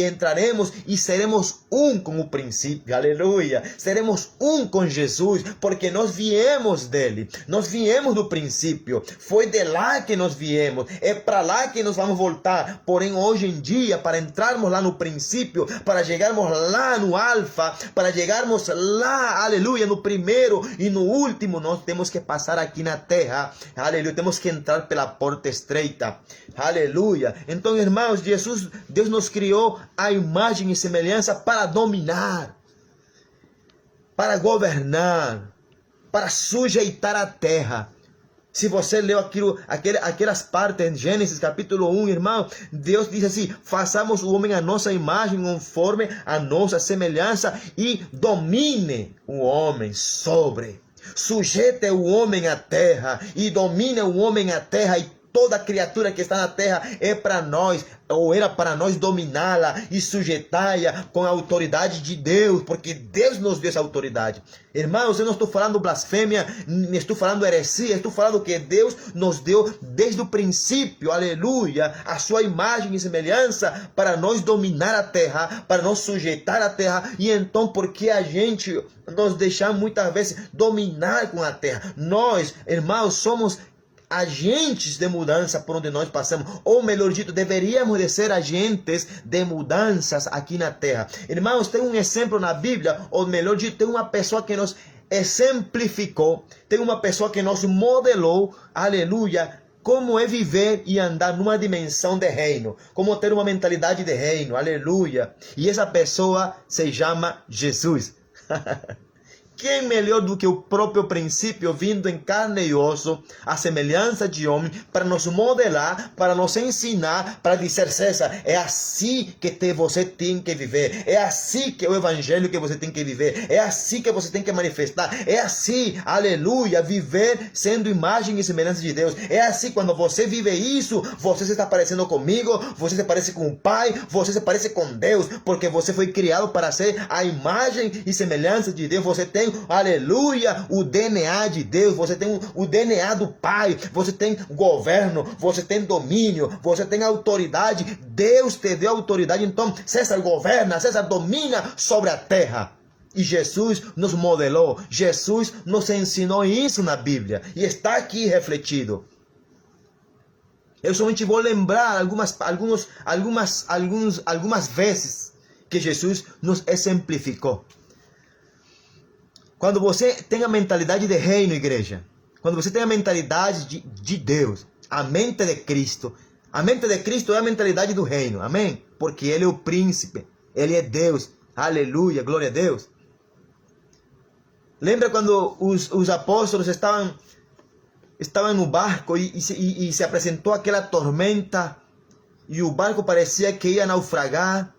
entraremos e seremos um com o princípio, aleluia, seremos um com Jesus, porque nós viemos dele, nós viemos do princípio, foi de lá que nós viemos, é para lá que nós vamos voltar. Porém, hoje em dia, para entrarmos lá no princípio, para chegarmos lá no alfa, para chegarmos lá lá, aleluia, no primeiro e no último, nós temos que passar aqui na terra, aleluia, temos que entrar pela porta estreita, aleluia. Então, irmãos, Deus nos criou a imagem e semelhança para dominar, para governar, para sujeitar a terra. Se você leu aquelas partes em Gênesis capítulo 1, irmão, Deus diz assim: façamos o homem à nossa imagem, conforme a nossa semelhança, e domine o homem sobre. Sujeite o homem à terra, e domine o homem à terra, e toda criatura que está na terra é para nós, ou era para nós dominá-la e sujeitá-la com a autoridade de Deus, porque Deus nos deu essa autoridade. Irmãos, eu não estou falando blasfêmia, nem estou falando heresia, estou falando que Deus nos deu desde o princípio, aleluia, a sua imagem e semelhança para nós dominar a terra, para nós sujeitar a terra. E então, porque a gente nos deixamos muitas vezes dominar com a terra? Nós, irmãos, somos agentes de mudança por onde nós passamos, ou melhor dito, deveríamos de ser agentes de mudanças aqui na terra. Irmãos, tem um exemplo na Bíblia, ou melhor dito, tem uma pessoa que nos exemplificou, tem uma pessoa que nos modelou, aleluia, como é viver e andar numa dimensão de reino, como ter uma mentalidade de reino, aleluia. E essa pessoa se chama Jesus. Quem melhor do que o próprio princípio vindo em carne e osso, a semelhança de homem, para nos modelar, para nos ensinar, para dizer: César, é assim que você tem que viver, é assim que é o evangelho que você tem que viver, é assim que você tem que manifestar, é assim, aleluia, viver sendo imagem e semelhança de Deus. É assim, quando você vive isso, você se está parecendo comigo, você se parece com o Pai, você se parece com Deus, porque você foi criado para ser a imagem e semelhança de Deus. Você tem, aleluia, o DNA de Deus, você tem o DNA do Pai, você tem governo, você tem domínio, você tem autoridade. Deus te deu autoridade, então César governa, César domina sobre a terra. E Jesus nos modelou, Jesus nos ensinou isso na Bíblia, e está aqui refletido. Eu somente vou lembrar algumas vezes que Jesus nos exemplificou. Quando você tem a mentalidade de reino, igreja, quando você tem a mentalidade de Deus, a mente de Cristo é a mentalidade do reino, amém? Porque Ele é o príncipe, Ele é Deus, aleluia, glória a Deus. Lembra quando os apóstolos estavam no barco e se apresentou aquela tormenta e o barco parecia que ia naufragar?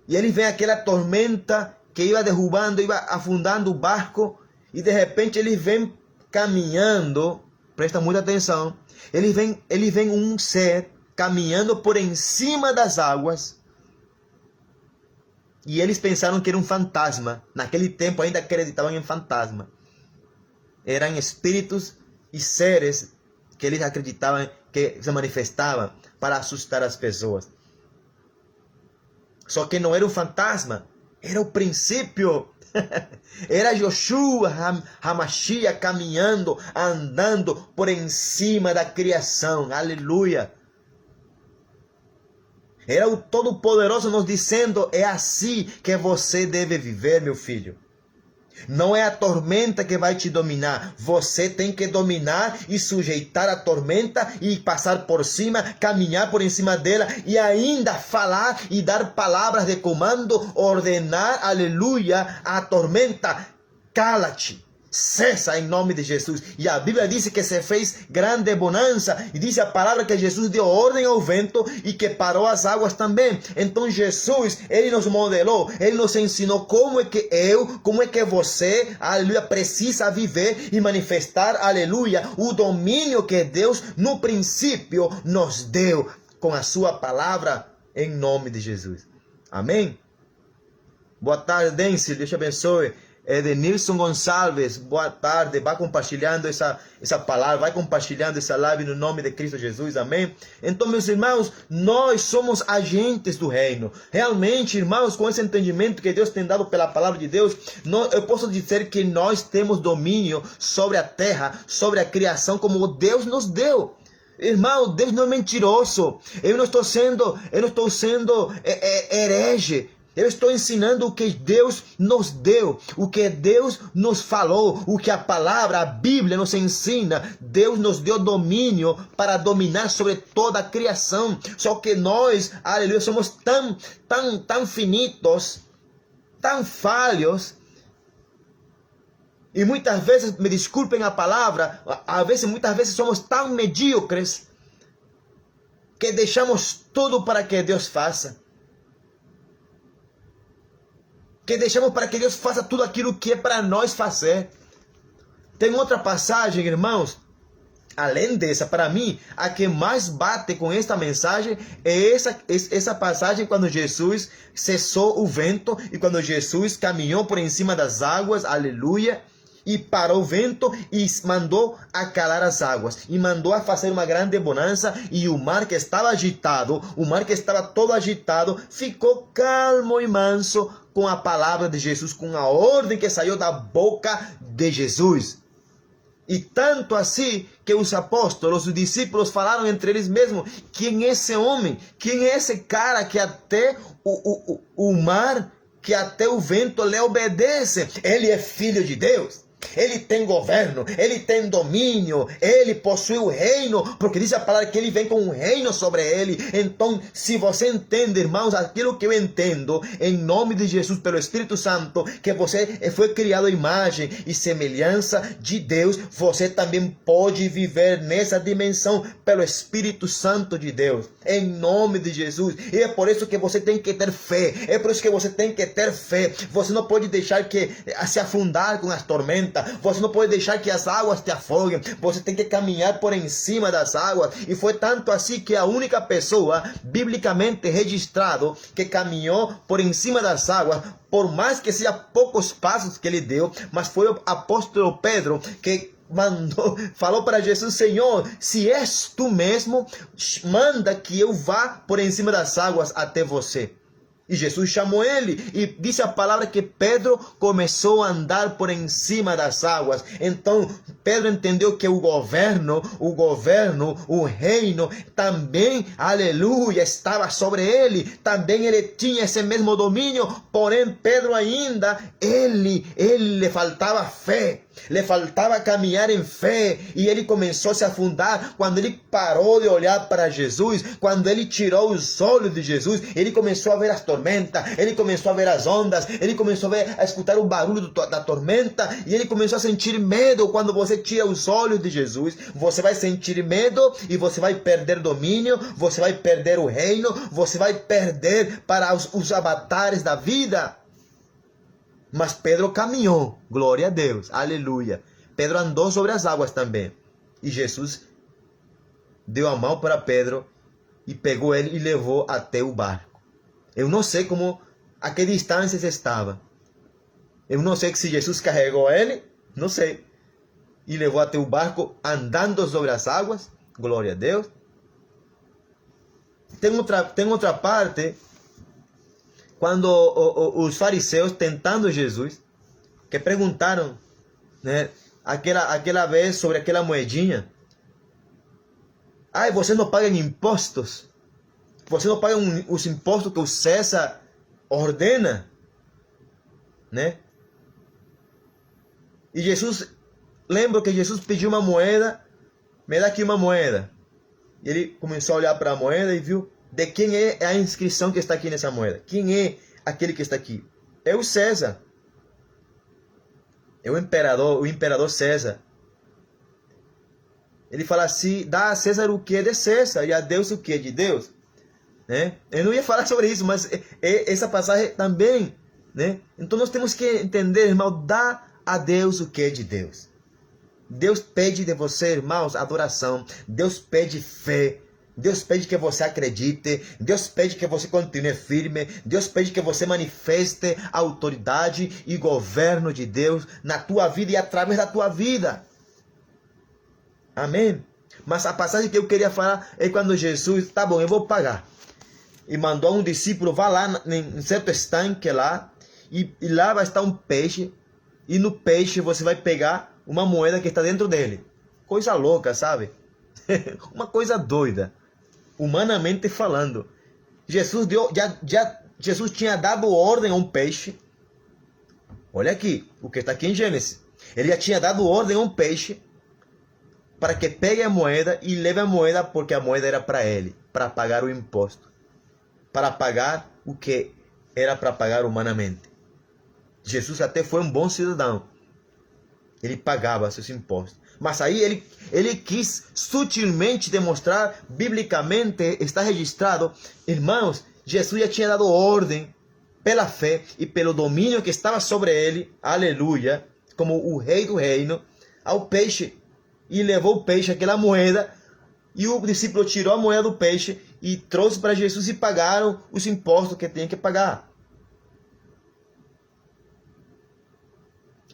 E ele vem aquela tormenta que ia derrubando, ia afundando o barco, e de repente ele vem caminhando, presta muita atenção, ele vem um ser caminhando por em cima das águas, e eles pensaram que era um fantasma. Naquele tempo ainda acreditavam em fantasma. Eram espíritos e seres que eles acreditavam que se manifestavam para assustar as pessoas. Só que não era um fantasma, era o princípio. Era Yoshua HaMashiach caminhando, andando por em cima da criação. Aleluia. Era o Todo-Poderoso nos dizendo: é assim que você deve viver, meu filho. Não é a tormenta que vai te dominar. Você tem que dominar e sujeitar a tormenta e passar por cima, caminhar por em cima dela e ainda falar e dar palavras de comando, ordenar, aleluia, a tormenta: cala-te, cessa em nome de Jesus. E a Bíblia diz que se fez grande bonança, e diz a palavra que Jesus deu ordem ao vento e que parou as águas também. Então Jesus, Ele nos modelou, Ele nos ensinou como é que você, aleluia, precisa viver e manifestar, aleluia, o domínio que Deus no princípio nos deu com a sua palavra, em nome de Jesus. Amém? Boa tarde, Denzel, Deus te abençoe. Edenilson Gonçalves, boa tarde. Vai compartilhando essa palavra, vai compartilhando essa live no nome de Cristo Jesus, amém? Então, meus irmãos, nós somos agentes do reino. Realmente, irmãos, com esse entendimento que Deus tem dado pela palavra de Deus, eu posso dizer que nós temos domínio sobre a terra, sobre a criação, como Deus nos deu. Irmão, Deus não é mentiroso. Eu não estou sendo herege. Eu estou ensinando o que Deus nos deu, o que Deus nos falou, o que a palavra, a Bíblia nos ensina. Deus nos deu domínio para dominar sobre toda a criação. Só que nós, aleluia, somos tão finitos, tão falhos. E muitas vezes, me desculpem a palavra, muitas vezes somos tão medíocres que deixamos tudo para que Deus faça. Que deixamos para que Deus faça tudo aquilo que é para nós fazer. Tem outra passagem, irmãos, além dessa, para mim, a que mais bate com esta mensagem é essa passagem quando Jesus cessou o vento e quando Jesus caminhou por em cima das águas, aleluia, e parou o vento e mandou acalar as águas. E mandou a fazer uma grande bonança e o mar que estava agitado, o mar que estava todo agitado, ficou calmo e manso com a palavra de Jesus, com a ordem que saiu da boca de Jesus. E tanto assim que os apóstolos, os discípulos falaram entre eles mesmos: quem é esse homem? Quem é esse cara que até o mar, que até o vento lhe obedece? Ele é filho de Deus. Ele tem governo, ele tem domínio, ele possui o reino, porque diz a palavra que ele vem com um reino sobre ele. Então, se você entende, irmãos, aquilo que eu entendo, em nome de Jesus, pelo Espírito Santo, que você foi criado à imagem e semelhança de Deus, você também pode viver nessa dimensão pelo Espírito Santo de Deus, em nome de Jesus. E é por isso que você tem que ter fé, é por isso que você tem que ter fé. Você não pode deixar que se afundar com as tormentas. Você não pode deixar que as águas te afoguem. Você tem que caminhar por em cima das águas. E foi tanto assim que a única pessoa biblicamente registrado que caminhou por em cima das águas, por mais que seja poucos passos que ele deu, mas foi o apóstolo Pedro que falou para Jesus: Senhor, se és tu mesmo, manda que eu vá por em cima das águas até você. E Jesus chamou ele e disse a palavra que Pedro começou a andar por em cima das águas. Então Pedro entendeu que o governo, o reino também, aleluia, estava sobre ele. Também ele tinha esse mesmo domínio. Porém Pedro ainda, ele lhe faltava fé. Lhe faltava caminhar em fé, e ele começou a se afundar quando ele parou de olhar para Jesus, quando ele tirou os olhos de Jesus. Ele começou a ver as tormentas, ele começou a ver as ondas, ele começou a escutar o barulho da tormenta, e ele começou a sentir medo. Quando você tira os olhos de Jesus, você vai sentir medo e você vai perder domínio, você vai perder o reino, você vai perder para os avatares da vida. Mas Pedro caminhou, glória a Deus, aleluia. Pedro andou sobre as águas também. E Jesus deu a mão para Pedro e pegou ele e levou até o barco. Eu não sei a que distância estava. Eu não sei se Jesus carregou ele, não sei. E levou até o barco andando sobre as águas, glória a Deus. Tem outra parte. Quando os fariseus tentando Jesus, que perguntaram, né, aquela vez sobre aquela moedinha: você não paga impostos? Você não paga os impostos que o César ordena? Né? E Jesus, lembro que Jesus pediu uma moeda: me dá aqui uma moeda. E ele começou a olhar para a moeda e viu de quem é a inscrição que está aqui nessa moeda. Quem é aquele que está aqui? É o César. É o imperador César. Ele fala assim: dá a César o que é de César e a Deus o que é de Deus. Né? Eu não ia falar sobre isso, mas essa passagem também. Né? Então nós temos que entender, irmão, dá a Deus o que é de Deus. Deus pede de você, irmãos, adoração. Deus pede fé. Deus pede que você acredite, Deus pede que você continue firme, Deus pede que você manifeste a autoridade e governo de Deus na tua vida e através da tua vida. Amém? Mas a passagem que eu queria falar é quando Jesus, tá bom, eu vou pagar. E mandou um discípulo: vá lá em certo estanque lá, e lá vai estar um peixe, e no peixe você vai pegar uma moeda que está dentro dele. Coisa louca, sabe? Uma coisa doida. Humanamente falando, Jesus Jesus tinha dado ordem a um peixe. Olha aqui, o que está aqui em Gênesis. Ele já tinha dado ordem a um peixe para que pegue a moeda e leve a moeda, porque a moeda era para ele, para pagar o imposto, para pagar o que era para pagar humanamente. Jesus até foi um bom cidadão. Ele pagava seus impostos. Mas aí ele quis sutilmente demonstrar, biblicamente está registrado, irmãos, Jesus já tinha dado ordem pela fé e pelo domínio que estava sobre ele, aleluia, como o rei do reino, ao peixe. E levou o peixe, aquela moeda, e o discípulo tirou a moeda do peixe e trouxe para Jesus e pagaram os impostos que tinha que pagar.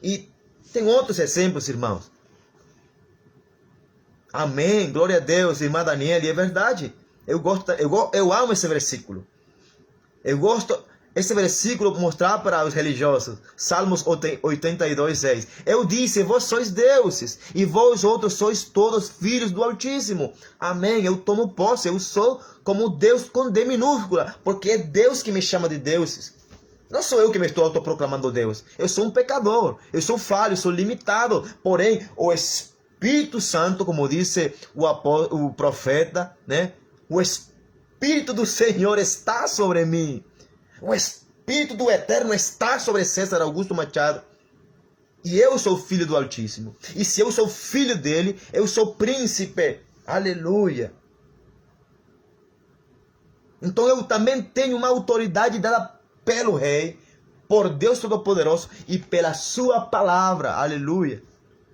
E tem outros exemplos, irmãos. Amém, glória a Deus, irmã Daniela, e é verdade. Eu amo esse versículo. Eu gosto esse versículo mostrar para os religiosos. Salmos 82:6. Eu disse, vós sois deuses, e vós outros sois todos filhos do Altíssimo. Amém, eu tomo posse, eu sou como Deus com D minúscula, porque é Deus que me chama de deuses. Não sou eu que me estou autoproclamando Deus. Eu sou um pecador, eu sou falho, eu sou limitado. Porém, o Espírito Santo, como disse o profeta, né? O Espírito do Senhor está sobre mim. O Espírito do Eterno está sobre César Augusto Machado. E eu sou filho do Altíssimo. E se eu sou filho dele, eu sou príncipe. Aleluia. Então eu também tenho uma autoridade dada pelo Rei, por Deus Todo-Poderoso e pela sua palavra. Aleluia.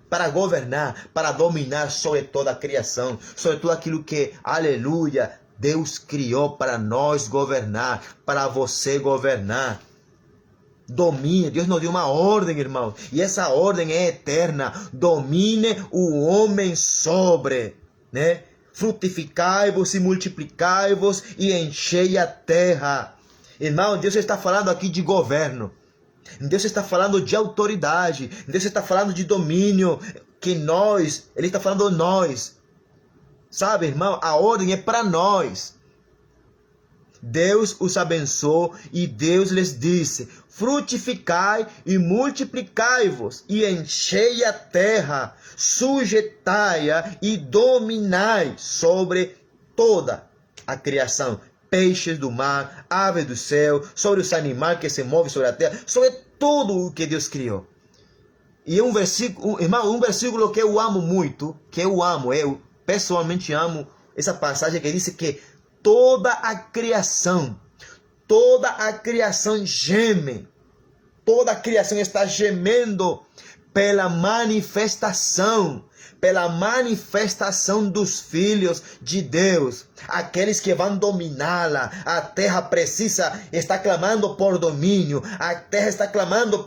Para governar, para dominar sobre toda a criação, sobre tudo aquilo que, aleluia, Deus criou para nós governar, para você governar. Domine, Deus nos deu uma ordem, irmão, e essa ordem é eterna. Domine o homem sobre, né? Frutificai-vos e multiplicai-vos e enchei a terra. Irmão, Deus está falando aqui de governo. Deus está falando de autoridade. Deus está falando de domínio. Que nós, Ele está falando nós. Sabe, irmão, a ordem é para nós. Deus os abençoou e Deus lhes disse: frutificai e multiplicai-vos e enchei a terra, sujeitai-a e dominai sobre toda a criação. Peixes do mar, aves do céu, sobre os animais que se movem sobre a terra, sobre tudo o que Deus criou. E é um versículo, irmão, um versículo que eu amo muito, eu pessoalmente amo essa passagem que diz que toda a criação geme, toda a criação está gemendo pela manifestação dos filhos de Deus, aqueles que vão dominá-la. A terra está clamando por domínio, a terra está clamando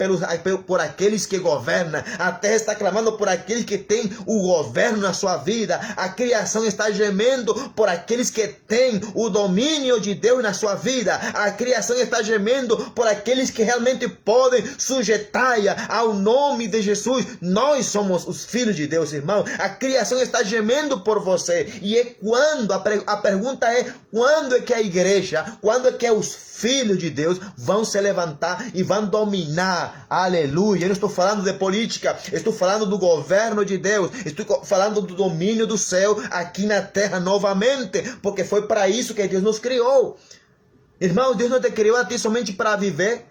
por aqueles que governam, a terra está clamando por aqueles que têm o governo na sua vida, a criação está gemendo por aqueles que têm o domínio de Deus na sua vida, a criação está gemendo por aqueles que realmente podem sujeitar ao nome de Jesus. Nós somos os filhos de Deus, irmão. A criação está gemendo por você. E é quando, a pergunta é, quando é que a igreja, quando é que os filhos de Deus vão se levantar e vão dominar? Aleluia. Eu não estou falando de política, estou falando do governo de Deus, estou falando do domínio do céu aqui na terra novamente, porque foi para isso que Deus nos criou. Irmão, Deus não te criou a ti somente para viver,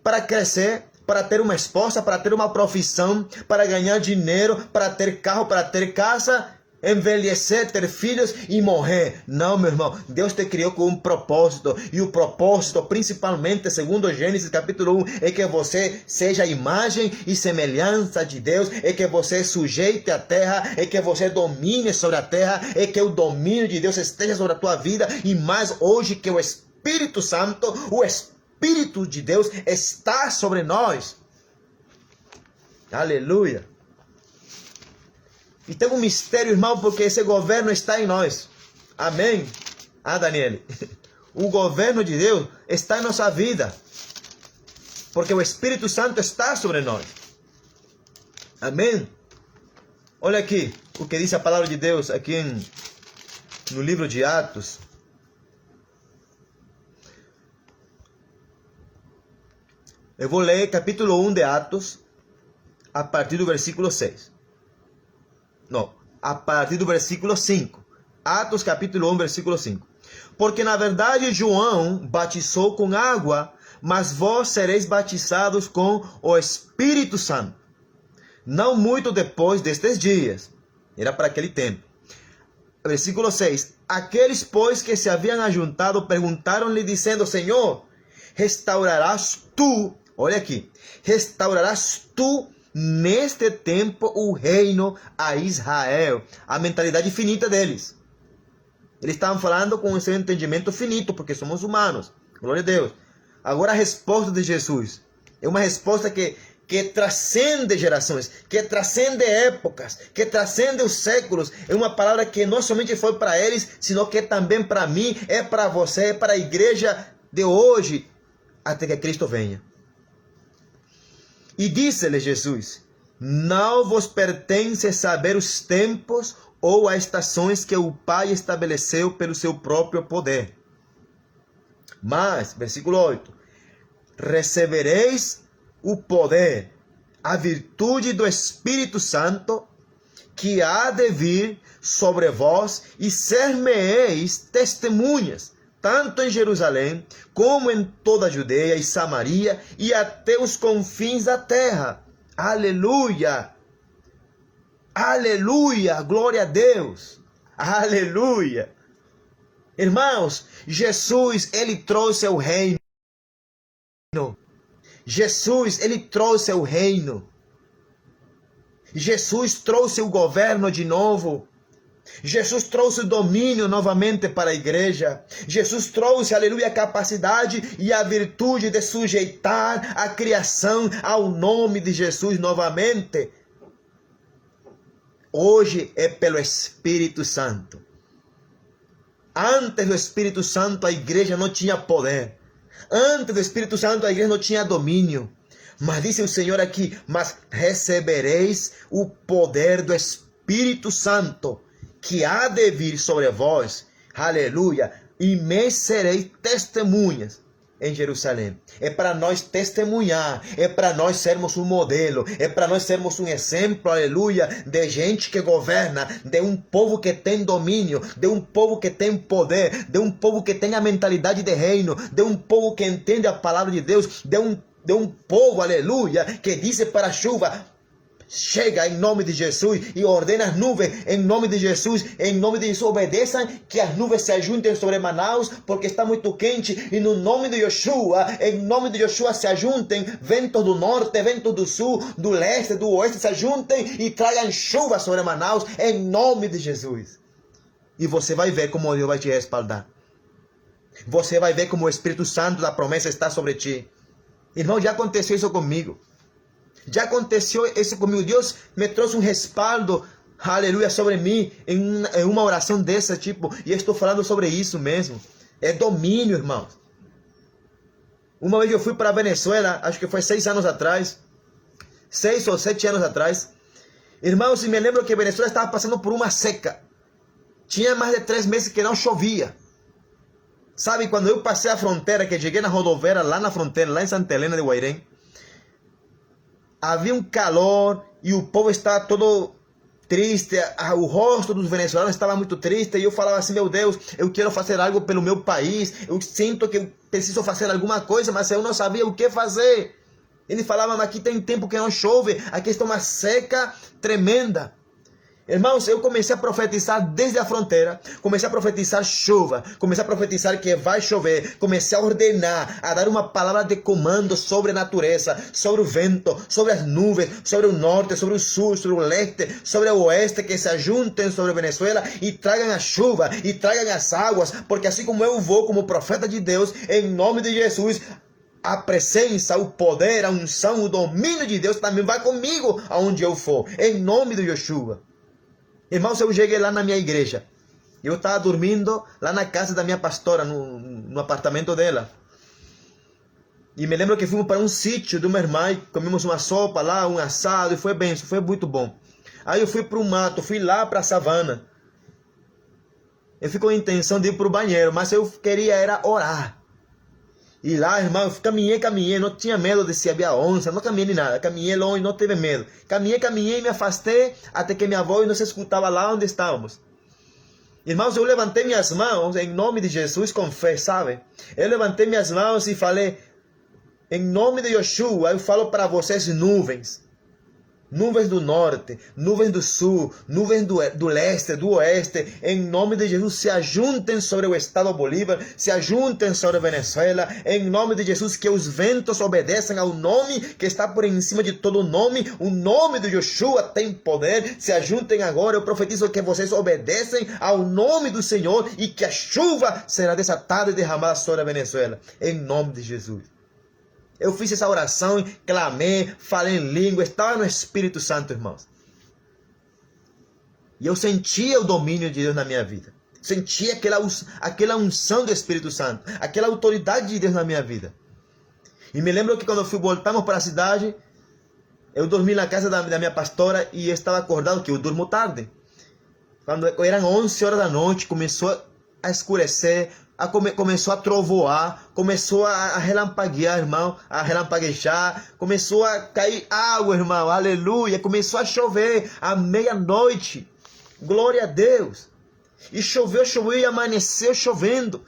para crescer, para ter uma esposa, para ter uma profissão, para ganhar dinheiro, para ter carro, para ter casa, envelhecer, ter filhos e morrer. Não, meu irmão, Deus te criou com um propósito, e o propósito, principalmente, segundo Gênesis capítulo 1, é que você seja a imagem e semelhança de Deus, é que você sujeite a terra, é que você domine sobre a terra, é que o domínio de Deus esteja sobre a tua vida, e mais hoje que o Espírito Santo, o Espírito de Deus está sobre nós. Aleluia. E tem um mistério, irmão, porque esse governo está em nós. Amém? Daniele. O governo de Deus está em nossa vida, porque o Espírito Santo está sobre nós. Amém? Olha aqui o que diz a palavra de Deus aqui no livro de Atos. Eu vou ler capítulo 1 de Atos, a partir do versículo 6. Não, a partir do versículo 5. Atos capítulo 1, versículo 5. Porque na verdade João batizou com água, mas vós sereis batizados com o Espírito Santo. Não muito depois destes dias. Era para aquele tempo. Versículo 6. Aqueles, pois, que se haviam ajuntado, perguntaram-lhe, dizendo: Senhor, restaurarás tu, olha aqui, restaurarás tu neste tempo o reino a Israel. A mentalidade finita deles. Eles estavam falando com o seu entendimento finito, porque somos humanos. Glória a Deus. Agora a resposta de Jesus é uma resposta que transcende gerações, que transcende épocas, que transcende os séculos. É uma palavra que não somente foi para eles, sino que também para mim, é para você, é para a igreja de hoje, até que Cristo venha. E disse-lhe Jesus: não vos pertence saber os tempos ou as estações que o Pai estabeleceu pelo seu próprio poder. Mas, versículo 8, recebereis o poder, a virtude do Espírito Santo, que há de vir sobre vós, e ser-me-eis testemunhas, tanto em Jerusalém, como em toda a Judeia e Samaria, e até os confins da terra. Aleluia! Aleluia! Glória a Deus! Aleluia! Irmãos, Jesus, ele trouxe o reino. Jesus, ele trouxe o reino. Jesus trouxe o governo de novo. Jesus trouxe o domínio novamente para a igreja. Jesus trouxe, aleluia, a capacidade e a virtude de sujeitar a criação ao nome de Jesus novamente. Hoje é pelo Espírito Santo. Antes do Espírito Santo a igreja não tinha poder. Antes do Espírito Santo a igreja não tinha domínio. Mas disse o Senhor aqui: mas recebereis o poder do Espírito Santo, que há de vir sobre vós. Aleluia. E me sereis testemunhas em Jerusalém. É para nós testemunhar, é para nós sermos um modelo, é para nós sermos um exemplo, aleluia, de gente que governa, de um povo que tem domínio, de um povo que tem poder, de um povo que tem a mentalidade de reino, de um povo que entende a palavra de Deus, de um povo, aleluia, que diz para a chuva: chega em nome de Jesus, e ordena as nuvens em nome de Jesus, obedeçam, que as nuvens se ajuntem sobre Manaus, porque está muito quente, e no nome de Yeshua, em nome de Yeshua se ajuntem, ventos do norte, ventos do sul, do leste, do oeste, se ajuntem e tragam chuva sobre Manaus, em nome de Jesus. E você vai ver como Deus vai te respaldar. Você vai ver como o Espírito Santo da promessa está sobre ti. Irmão, já aconteceu isso comigo. Já aconteceu isso comigo. Deus me trouxe um respaldo, aleluia, sobre mim, em uma oração dessa tipo. E eu estou falando sobre isso mesmo. É domínio, irmãos. Uma vez eu fui para a Venezuela, acho que foi 6 anos atrás. 6 ou 7 anos atrás. Irmãos, e me lembro que a Venezuela estava passando por uma seca. Tinha mais de 3 meses que não chovia. Sabe, quando eu passei a fronteira, que cheguei na rodoviária, lá na fronteira, lá em Santa Helena de Guairém, havia um calor e o povo estava todo triste, o rosto dos venezuelanos estava muito triste, e eu falava assim: meu Deus, eu quero fazer algo pelo meu país, eu sinto que eu preciso fazer alguma coisa, mas eu não sabia o que fazer. Ele falava: mas aqui tem tempo que não chove, aqui está uma seca tremenda. Irmãos, eu comecei a profetizar desde a fronteira, comecei a profetizar chuva, comecei a profetizar que vai chover, comecei a ordenar, a dar uma palavra de comando sobre a natureza, sobre o vento, sobre as nuvens, sobre o norte, sobre o sul, sobre o leste, sobre o oeste, que se ajuntem sobre a Venezuela e tragam a chuva, e tragam as águas, porque assim como eu vou como profeta de Deus, em nome de Jesus, a presença, o poder, a unção, o domínio de Deus também vai comigo aonde eu for, em nome de Yeshua. Irmãos, eu cheguei lá na minha igreja. Eu estava dormindo lá na casa da minha pastora, no apartamento dela. E me lembro que fomos para um sítio de uma irmã, e comemos uma sopa lá, um assado, e foi bem, foi muito bom. Aí eu fui para o mato, fui lá para a savana. Eu fui com a intenção de ir para o banheiro, mas eu queria era orar. E lá, irmão, eu caminhei, não tinha medo de se havia onça, não caminhei nem nada, caminhei longe, não teve medo. Caminhei, me afastei, até que minha voz não se escutava lá onde estávamos. Irmãos, eu levantei minhas mãos, em nome de Jesus, com fé, sabe? Eu levantei minhas mãos e falei, em nome de Yeshua, eu falo para vocês nuvens. Nuvens do norte, nuvens do sul, nuvens do leste, do oeste, em nome de Jesus, se ajuntem sobre o estado Bolívar, se ajuntem sobre a Venezuela, em nome de Jesus, que os ventos obedeçam ao nome que está por em cima de todo nome, o nome de Yeshua tem poder, se ajuntem agora, eu profetizo que vocês obedecem ao nome do Senhor e que a chuva será desatada e derramada sobre a Venezuela, em nome de Jesus. Eu fiz essa oração, clamei, falei em língua, estava no Espírito Santo, irmãos. E eu sentia o domínio de Deus na minha vida. Sentia aquela unção do Espírito Santo, aquela autoridade de Deus na minha vida. E me lembro que quando voltamos para a cidade, eu dormi na casa da minha pastora e eu estava acordado, que eu durmo tarde. Quando eram 11 horas da noite, começou a escurecer, começou a trovoar, começou a relampaguear, irmão, a relampaguejar, começou a cair água, irmão, aleluia, começou a chover à meia-noite, glória a Deus. E choveu e amanheceu chovendo,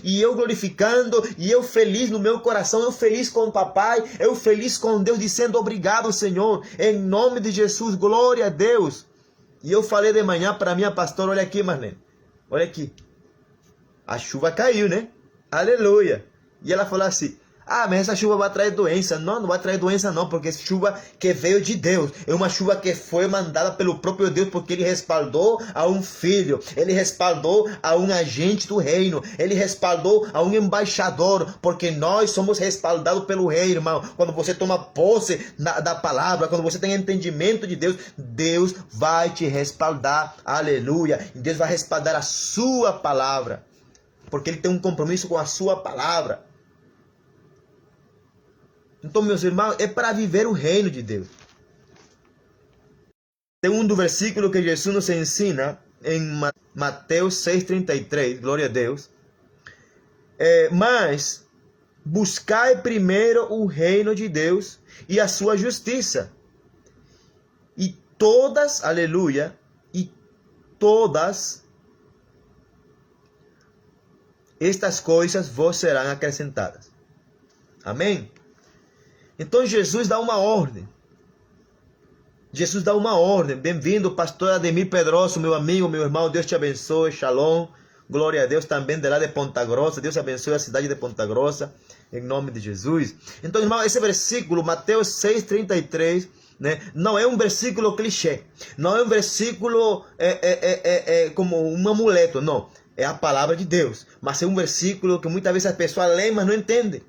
e eu glorificando, e eu feliz no meu coração, eu feliz com o papai, eu feliz com Deus, dizendo obrigado, Senhor, em nome de Jesus, glória a Deus. E eu falei de manhã para minha pastora, olha aqui, Marlene, olha aqui, a chuva caiu, né? Aleluia. E ela falou assim, mas essa chuva vai trazer doença. Não, não vai trazer doença não, porque essa chuva que veio de Deus, é uma chuva que foi mandada pelo próprio Deus, porque Ele respaldou a um filho, Ele respaldou a um agente do reino, Ele respaldou a um embaixador, porque nós somos respaldados pelo rei, irmão. Quando você toma posse da palavra, quando você tem entendimento de Deus, Deus vai te respaldar, aleluia. E Deus vai respaldar a sua palavra, porque Ele tem um compromisso com a sua palavra. Então, meus irmãos, é para viver o reino de Deus. Tem um do versículo que Jesus nos ensina em Mateus 6,33, glória a Deus. Mas buscai primeiro o reino de Deus e a sua justiça. E todas, aleluia, e todas estas coisas vos serão acrescentadas. Amém? Então Jesus dá uma ordem. Jesus dá uma ordem. Bem-vindo, pastor Ademir Pedroso, meu amigo, meu irmão. Deus te abençoe. Shalom. Glória a Deus também de lá de Ponta Grossa. Deus abençoe a cidade de Ponta Grossa. Em nome de Jesus. Então, irmão, esse versículo, Mateus 6,33, né, não é um versículo clichê. Não é um versículo como um amuleto. Não. É a palavra de Deus. Mas é um versículo que muitas vezes as pessoas leem, mas não entendem.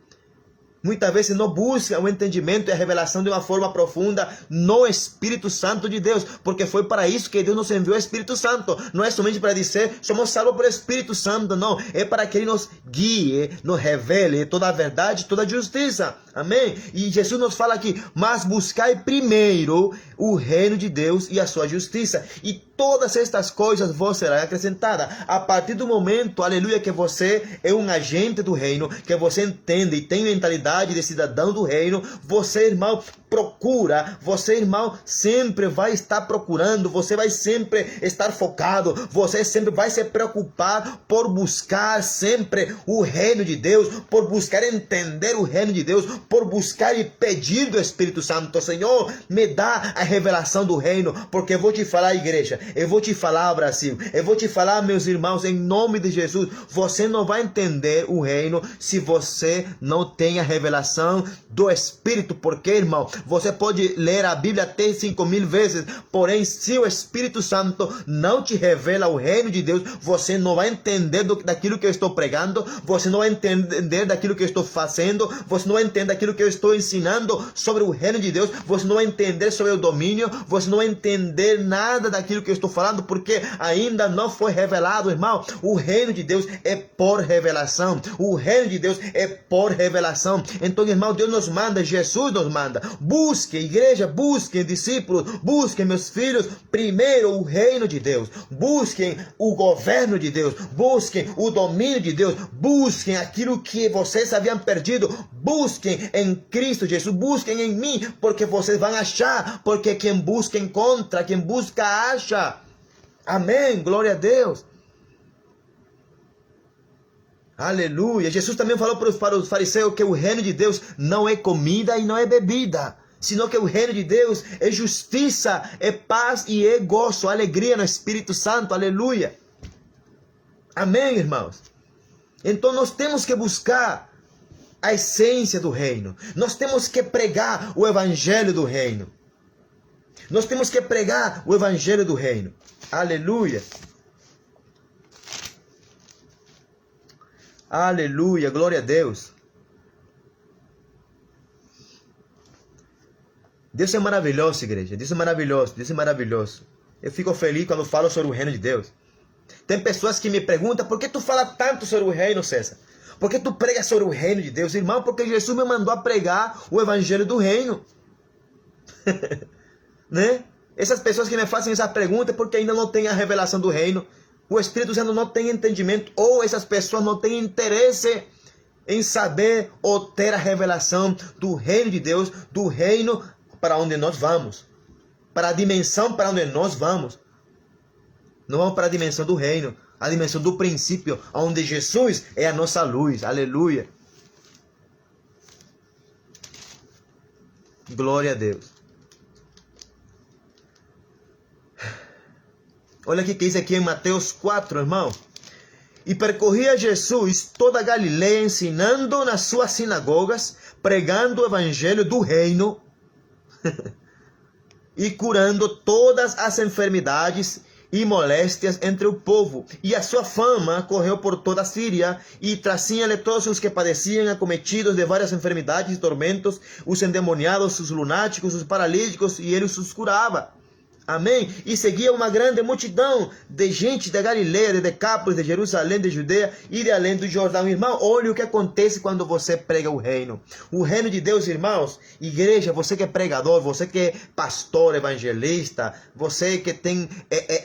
Muitas vezes não busca o entendimento e a revelação de uma forma profunda no Espírito Santo de Deus, porque foi para isso que Deus nos enviou o Espírito Santo. Não é somente para dizer, somos salvos pelo Espírito Santo, não. É para que Ele nos guie, nos revele toda a verdade, toda a justiça. Amém? E Jesus nos fala aqui, mas buscai primeiro o reino de Deus e a sua justiça, e todas estas coisas vos serão acrescentadas. A partir do momento, aleluia, que você é um agente do reino, que você entende e tem mentalidade de cidadão do reino, você, irmão, procura, você, irmão, sempre vai estar procurando, você vai sempre estar focado, você sempre vai se preocupar por buscar sempre o reino de Deus, por buscar entender o reino de Deus, por buscar e pedir do Espírito Santo, Senhor, me dá a revelação do reino, porque eu vou te falar, igreja, eu vou te falar, Brasil, eu vou te falar, meus irmãos, em nome de Jesus, você não vai entender o reino se você não tem a revelação do Espírito, porque, irmão, você pode ler a Bíblia até 5.000 vezes, porém, se o Espírito Santo não te revela o reino de Deus, você não vai entender daquilo que eu estou pregando, você não vai entender daquilo que eu estou fazendo, você não vai entender daquilo que eu estou ensinando sobre o reino de Deus, você não vai entender sobre o domínio, você não vai entender nada daquilo que eu estou falando, porque ainda não foi revelado, irmão. O reino de Deus é por revelação, o reino de Deus é por revelação. Então, irmão, Deus nos manda, Jesus nos manda, Busque, igreja, busquem, discípulos, busquem, meus filhos, primeiro o reino de Deus. Busquem o governo de Deus. Busquem o domínio de Deus. Busquem aquilo que vocês haviam perdido. Busquem em Cristo Jesus. Busquem em mim, porque vocês vão achar. Porque quem busca encontra, quem busca acha. Amém, glória a Deus. Aleluia. Jesus também falou para os fariseus que o reino de Deus não é comida e não é bebida, senão que o reino de Deus é justiça, é paz e é gozo, alegria no Espírito Santo. Aleluia. Amém, irmãos. Então nós temos que buscar a essência do reino. Nós temos que pregar o evangelho do reino. Nós temos que pregar o evangelho do reino. Aleluia. Aleluia, glória a Deus. Deus é maravilhoso, igreja. Deus é maravilhoso, Deus é maravilhoso. Eu fico feliz quando falo sobre o reino de Deus. Tem pessoas que me perguntam, por que tu fala tanto sobre o reino, César? Por que tu pregas sobre o reino de Deus? Irmão, porque Jesus me mandou a pregar o evangelho do reino. Né? Essas pessoas que me fazem essa pergunta é porque ainda não têm a revelação do reino. O Espírito Santo não tem entendimento, ou essas pessoas não têm interesse em saber ou ter a revelação do reino de Deus, do reino para onde nós vamos, para a dimensão para onde nós vamos. Não vamos para a dimensão do reino, a dimensão do princípio, onde Jesus é a nossa luz. Aleluia. Glória a Deus. Olha o que diz aqui em Mateus 4, irmão. E percorria Jesus toda a Galileia, ensinando nas suas sinagogas, pregando o evangelho do reino e curando todas as enfermidades e moléstias entre o povo. E a sua fama correu por toda a Síria, e trazia-lhe todos os que padeciam, acometidos de várias enfermidades e tormentos, os endemoniados, os lunáticos, os paralíticos, e ele os curava. Amém? E seguia uma grande multidão de gente da Galileia, de Decápolis, de Jerusalém, de Judeia e de além do Jordão. Irmão, olha o que acontece quando você prega o reino. O reino de Deus, irmãos, igreja, você que é pregador, você que é pastor, evangelista, você que tem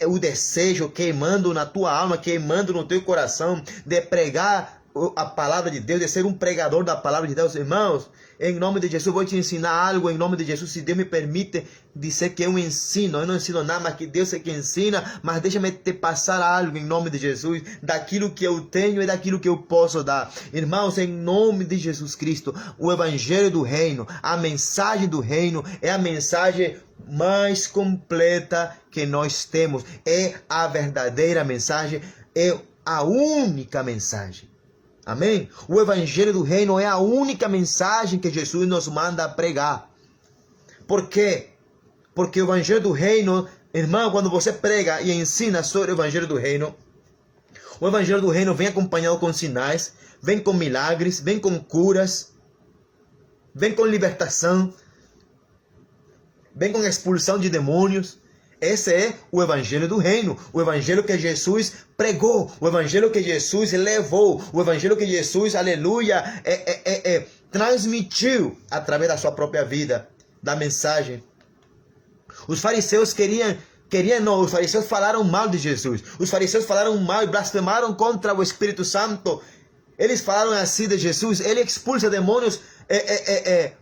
o desejo queimando na tua alma, queimando no teu coração de pregar a palavra de Deus, de ser um pregador da palavra de Deus, irmãos. Em nome de Jesus, vou te ensinar algo. Em nome de Jesus, se Deus me permite dizer que eu ensino. Eu não ensino nada, mas que Deus é que ensina. Mas deixa-me te passar algo em nome de Jesus. Daquilo que eu tenho e daquilo que eu posso dar. Irmãos, em nome de Jesus Cristo, o evangelho do reino, a mensagem do reino é a mensagem mais completa que nós temos. É a verdadeira mensagem. É a única mensagem. Amém? O evangelho do reino é a única mensagem que Jesus nos manda pregar. Por quê? Porque o evangelho do reino, irmão, quando você prega e ensina sobre o evangelho do reino, o evangelho do reino vem acompanhado com sinais, vem com milagres, vem com curas, vem com libertação, vem com expulsão de demônios. Esse é o evangelho do reino, o evangelho que Jesus pregou, o evangelho que Jesus levou, o evangelho que Jesus, aleluia, transmitiu através da sua própria vida, da mensagem. Os fariseus os fariseus falaram mal de Jesus, os fariseus falaram mal e blasfemaram contra o Espírito Santo. Eles falaram assim de Jesus: ele expulsa demônios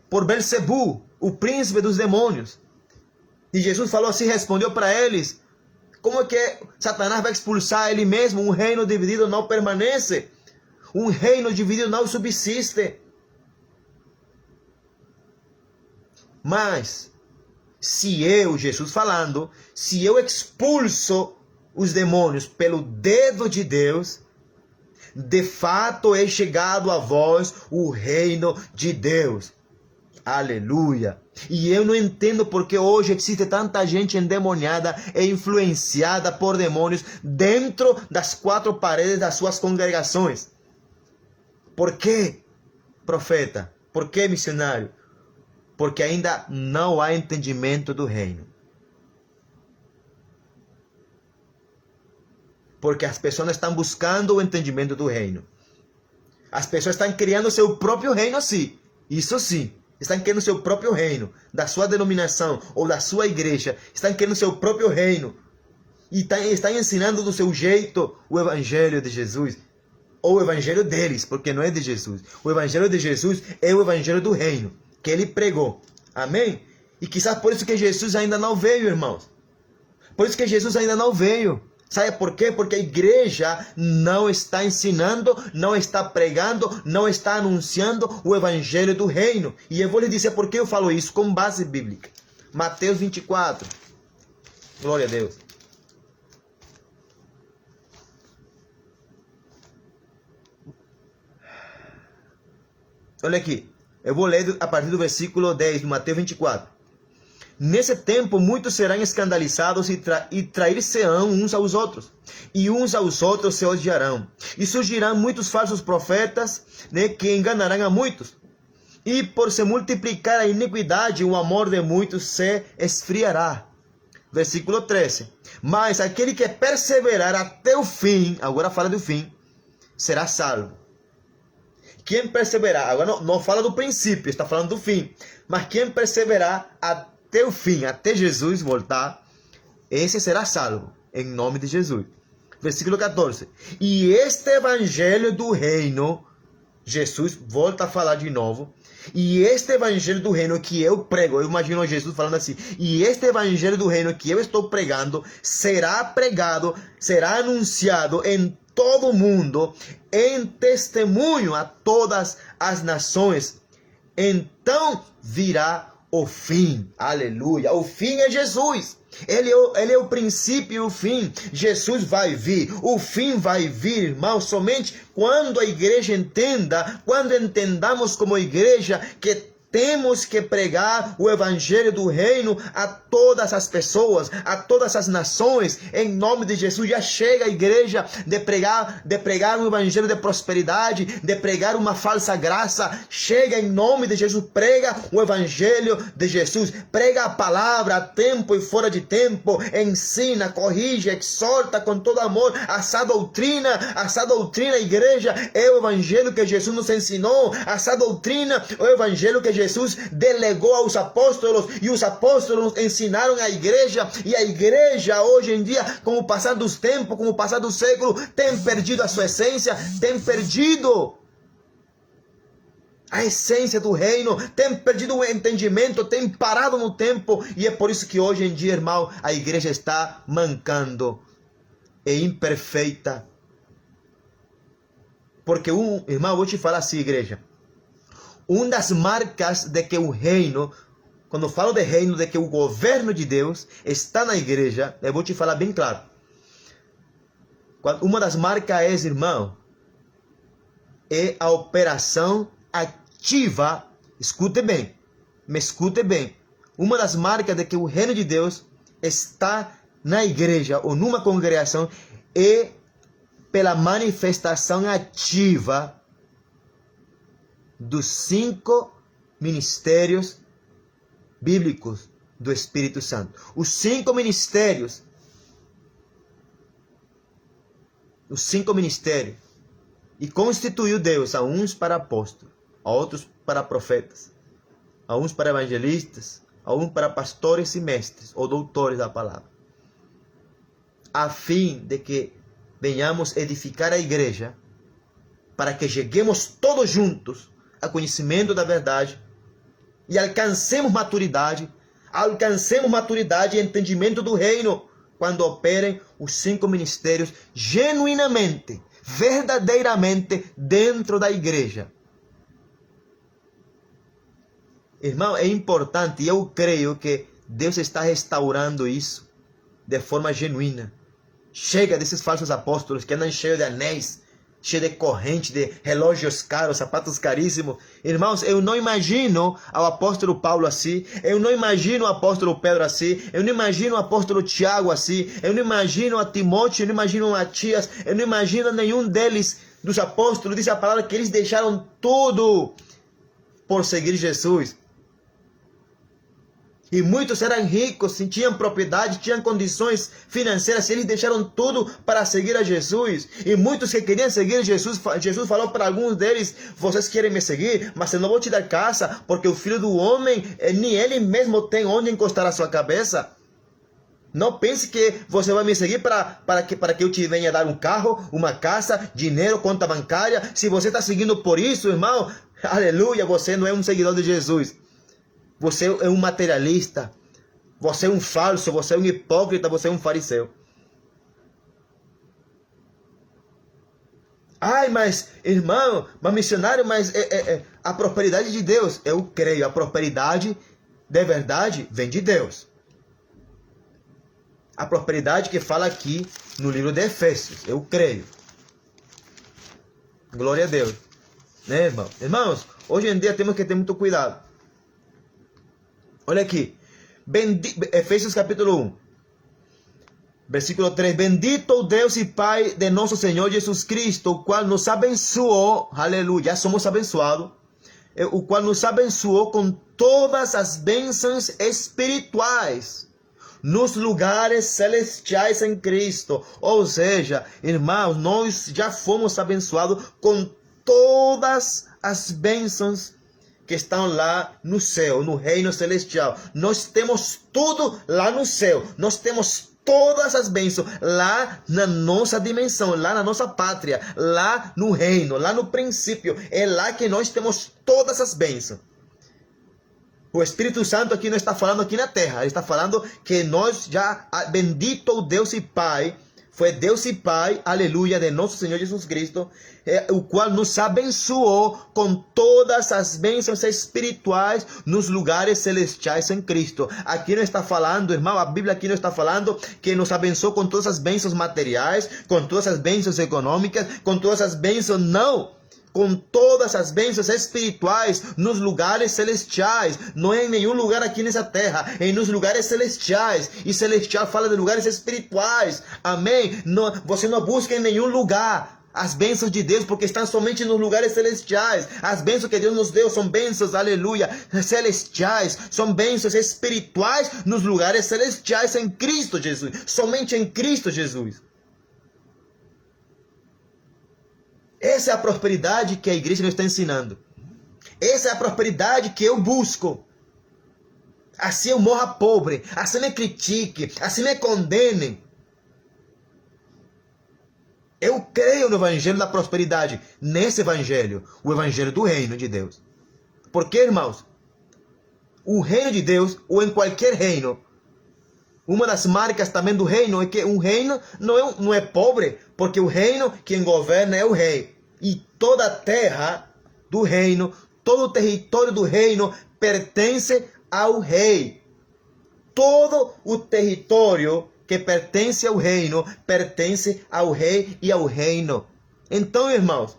por Belzebu, o príncipe dos demônios. E Jesus falou assim, respondeu para eles: como é que Satanás vai expulsar ele mesmo? Um reino dividido não permanece. Um reino dividido não subsiste. Mas, se eu, Jesus falando, se eu expulso os demônios pelo dedo de Deus, de fato é chegado a vós o reino de Deus. Aleluia. E eu não entendo porque hoje existe tanta gente endemoniada e influenciada por demônios dentro das quatro paredes das suas congregações. Por quê, profeta? Por quê, missionário? Porque ainda não há entendimento do reino. Porque as pessoas estão buscando o entendimento do reino. As pessoas estão criando seu próprio reino, sim. Isso sim. Estão querendo seu próprio reino, da sua denominação ou da sua igreja. Estão querendo seu próprio reino. E estão ensinando do seu jeito o evangelho de Jesus. Ou o evangelho deles, porque não é de Jesus. O evangelho de Jesus é o evangelho do reino, que ele pregou. Amém? E quizás por isso que Jesus ainda não veio, irmãos. Por isso que Jesus ainda não veio. Sabe por quê? Porque a igreja não está ensinando, não está pregando, não está anunciando o evangelho do reino. E eu vou lhe dizer por que eu falo isso, com base bíblica. Mateus 24. Glória a Deus. Olha aqui, eu vou ler a partir do versículo 10 de Mateus 24. Nesse tempo, muitos serão escandalizados e trair-se-ão uns aos outros, e uns aos outros se odiarão. E surgirão muitos falsos profetas, né, que enganarão a muitos. E por se multiplicar a iniquidade, o amor de muitos se esfriará. Versículo 13. Mas aquele que perseverar até o fim, agora fala do fim, será salvo. Quem perseverar, agora não fala do princípio, está falando do fim. Mas quem perseverar até o fim, até Jesus voltar, esse será salvo, em nome de Jesus. Versículo 14. E este evangelho do reino, Jesus volta a falar de novo. E este evangelho do reino que eu prego, eu imagino Jesus falando assim, e este evangelho do reino que eu estou pregando, será pregado, será anunciado em todo o mundo, em testemunho a todas as nações. Então virá o fim. Aleluia. O fim é Jesus. Ele é o princípio e o fim. Jesus vai vir. O fim vai vir, irmão, somente quando a igreja entenda, quando entendamos como igreja que temos que pregar o evangelho do reino a todas as pessoas, a todas as nações, em nome de Jesus. Já chega a igreja de pregar um evangelho de prosperidade, de pregar uma falsa graça. Chega em nome de Jesus, prega o evangelho de Jesus, prega a palavra a tempo e fora de tempo, ensina, corrige, exorta com todo amor. Essa doutrina, igreja, é o evangelho que Jesus nos ensinou. Essa doutrina é o evangelho que Jesus delegou aos apóstolos, e os apóstolos ensinaram à igreja, e a igreja hoje em dia, com o passar dos tempos, com o passar do século, tem perdido a sua essência, tem perdido a essência do reino, tem perdido o entendimento, tem parado no tempo, e é por isso que hoje em dia, irmão, a igreja está mancando, é imperfeita. Porque irmão, eu vou te falar assim, igreja, uma das marcas de que o reino, quando eu falo de reino, de que o governo de Deus está na igreja, eu vou te falar bem claro. Uma das marcas é, irmão, é a operação ativa. Escute bem, me escute bem. Uma das marcas de que o reino de Deus está na igreja ou numa congregação é pela manifestação ativa dos 5 ministérios bíblicos do Espírito Santo. Os 5 ministérios. Os 5 ministérios. E constituiu Deus a uns para apóstolos, a outros para profetas, a uns para evangelistas, a uns para pastores e mestres, ou doutores da palavra, a fim de que venhamos edificar a igreja, para que cheguemos todos juntos a conhecimento da verdade e alcancemos maturidade e entendimento do reino, quando operem os 5 ministérios genuinamente, verdadeiramente dentro da igreja. Irmão, é importante, e eu creio que Deus está restaurando isso de forma genuína. Chega desses falsos apóstolos que andam cheios de anéis, cheio de corrente, de relógios caros, sapatos caríssimos. Irmãos, eu não imagino ao apóstolo Paulo assim, eu não imagino o apóstolo Pedro assim, eu não imagino o apóstolo Tiago assim, eu não imagino a Timóteo, eu não imagino a Matias, eu não imagino nenhum deles, dos apóstolos. Diz a palavra que eles deixaram tudo por seguir Jesus. E muitos eram ricos, tinham propriedade, tinham condições financeiras, e eles deixaram tudo para seguir a Jesus. E muitos que queriam seguir Jesus, Jesus falou para alguns deles: vocês querem me seguir, mas eu não vou te dar casa, porque o Filho do Homem, nem ele mesmo tem onde encostar a sua cabeça. Não pense que você vai me seguir para que eu te venha dar um carro, uma casa, dinheiro, conta bancária. Se você está seguindo por isso, irmão, aleluia, você não é um seguidor de Jesus. Você é um materialista, você é um falso, você é um hipócrita, você é um fariseu. Ai, mas irmão, mas missionário, mas a prosperidade de Deus, eu creio, a prosperidade de verdade vem de Deus. A prosperidade que fala aqui no livro de Efésios, eu creio. Glória a Deus. Né, irmão? Irmãos, hoje em dia temos que ter muito cuidado. Olha aqui, Efésios capítulo 1, versículo 3. Bendito o Deus e Pai de nosso Senhor Jesus Cristo, o qual nos abençoou, aleluia, somos abençoados, o qual nos abençoou com todas as bênçãos espirituais nos lugares celestiais em Cristo. Ou seja, irmãos, nós já fomos abençoados com todas as bênçãos que estão lá no céu, no reino celestial. Nós temos tudo lá no céu. Nós temos todas as bênçãos lá na nossa dimensão, lá na nossa pátria, lá no reino, lá no princípio. É lá que nós temos todas as bênçãos. O Espírito Santo aqui não está falando aqui na terra. Ele está falando que nós já, bendito o Deus e Pai, foi Deus e Pai, aleluia, de nosso Senhor Jesus Cristo, o qual nos abençoou com todas as bênçãos espirituais nos lugares celestiais em Cristo. Aqui não está falando, irmão, a Bíblia aqui não está falando que nos abençoou com todas as bênçãos materiais, com todas as bênçãos econômicas, com todas as bênçãos, não. Com todas as bênçãos espirituais nos lugares celestiais. Não é em nenhum lugar aqui nessa terra, é nos lugares celestiais. E celestial fala de lugares espirituais. Amém? Não, você não busca em nenhum lugar as bênçãos de Deus, porque estão somente nos lugares celestiais. As bênçãos que Deus nos deu são bênçãos, aleluia, celestiais. São bênçãos espirituais nos lugares celestiais em Cristo Jesus. Somente em Cristo Jesus. Essa é a prosperidade que a igreja nos está ensinando. Essa é a prosperidade que eu busco. Assim eu morra pobre, assim me critique, assim me condenem. Eu creio no evangelho da prosperidade, nesse evangelho, o evangelho do reino de Deus. Porque, irmãos, o reino de Deus, ou em qualquer reino, uma das marcas também do reino é que um reino não é pobre, porque o reino, quem governa é o rei. E toda a terra do reino, todo o território do reino pertence ao rei. Todo o território que pertence ao reino, pertence ao rei e ao reino. Então, irmãos,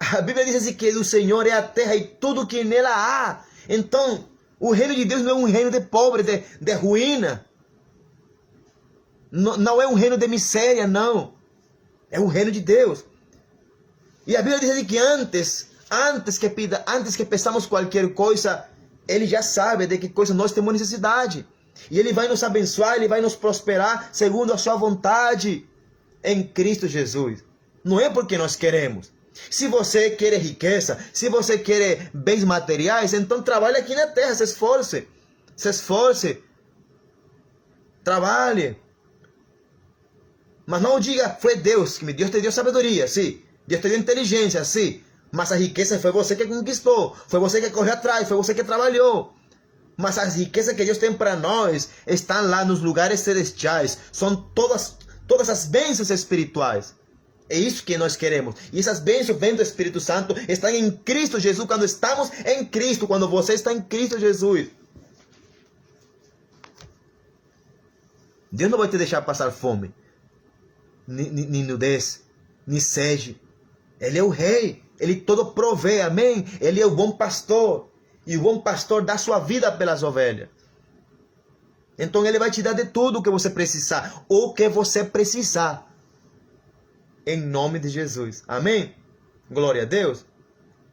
a Bíblia diz assim que o Senhor é a terra e tudo que nela há. Então, o reino de Deus não é um reino de pobre, de ruína. Não é um reino de miséria, não. É o reino de Deus. E a Bíblia diz que antes que peçamos qualquer coisa, Ele já sabe de que coisa nós temos necessidade. E Ele vai nos abençoar, Ele vai nos prosperar segundo a sua vontade em Cristo Jesus. Não é porque nós queremos. Se você quer riqueza, se você quer bens materiais, então trabalhe aqui na terra, se esforce. Se esforce. Trabalhe. Mas não diga, foi Deus que me deu. Deus te deu sabedoria, sim. Deus te deu inteligência, sim. Mas a riqueza foi você que conquistou. Foi você que correu atrás, foi você que trabalhou. Mas as riquezas que Deus tem para nós estão lá nos lugares celestiais. São todas as bênçãos espirituais. É isso que nós queremos. E essas bênçãos vêm do Espírito Santo, estão em Cristo Jesus. Quando estamos em Cristo, quando você está em Cristo Jesus, Deus não vai te deixar passar fome, nem nudez, nem sede. Ele é o rei, Ele todo provê, amém? Ele é o bom pastor, e o bom pastor dá sua vida pelas ovelhas. Então Ele vai te dar de tudo o que você precisar, ou o que você precisar. Em nome de Jesus. Amém? Glória a Deus.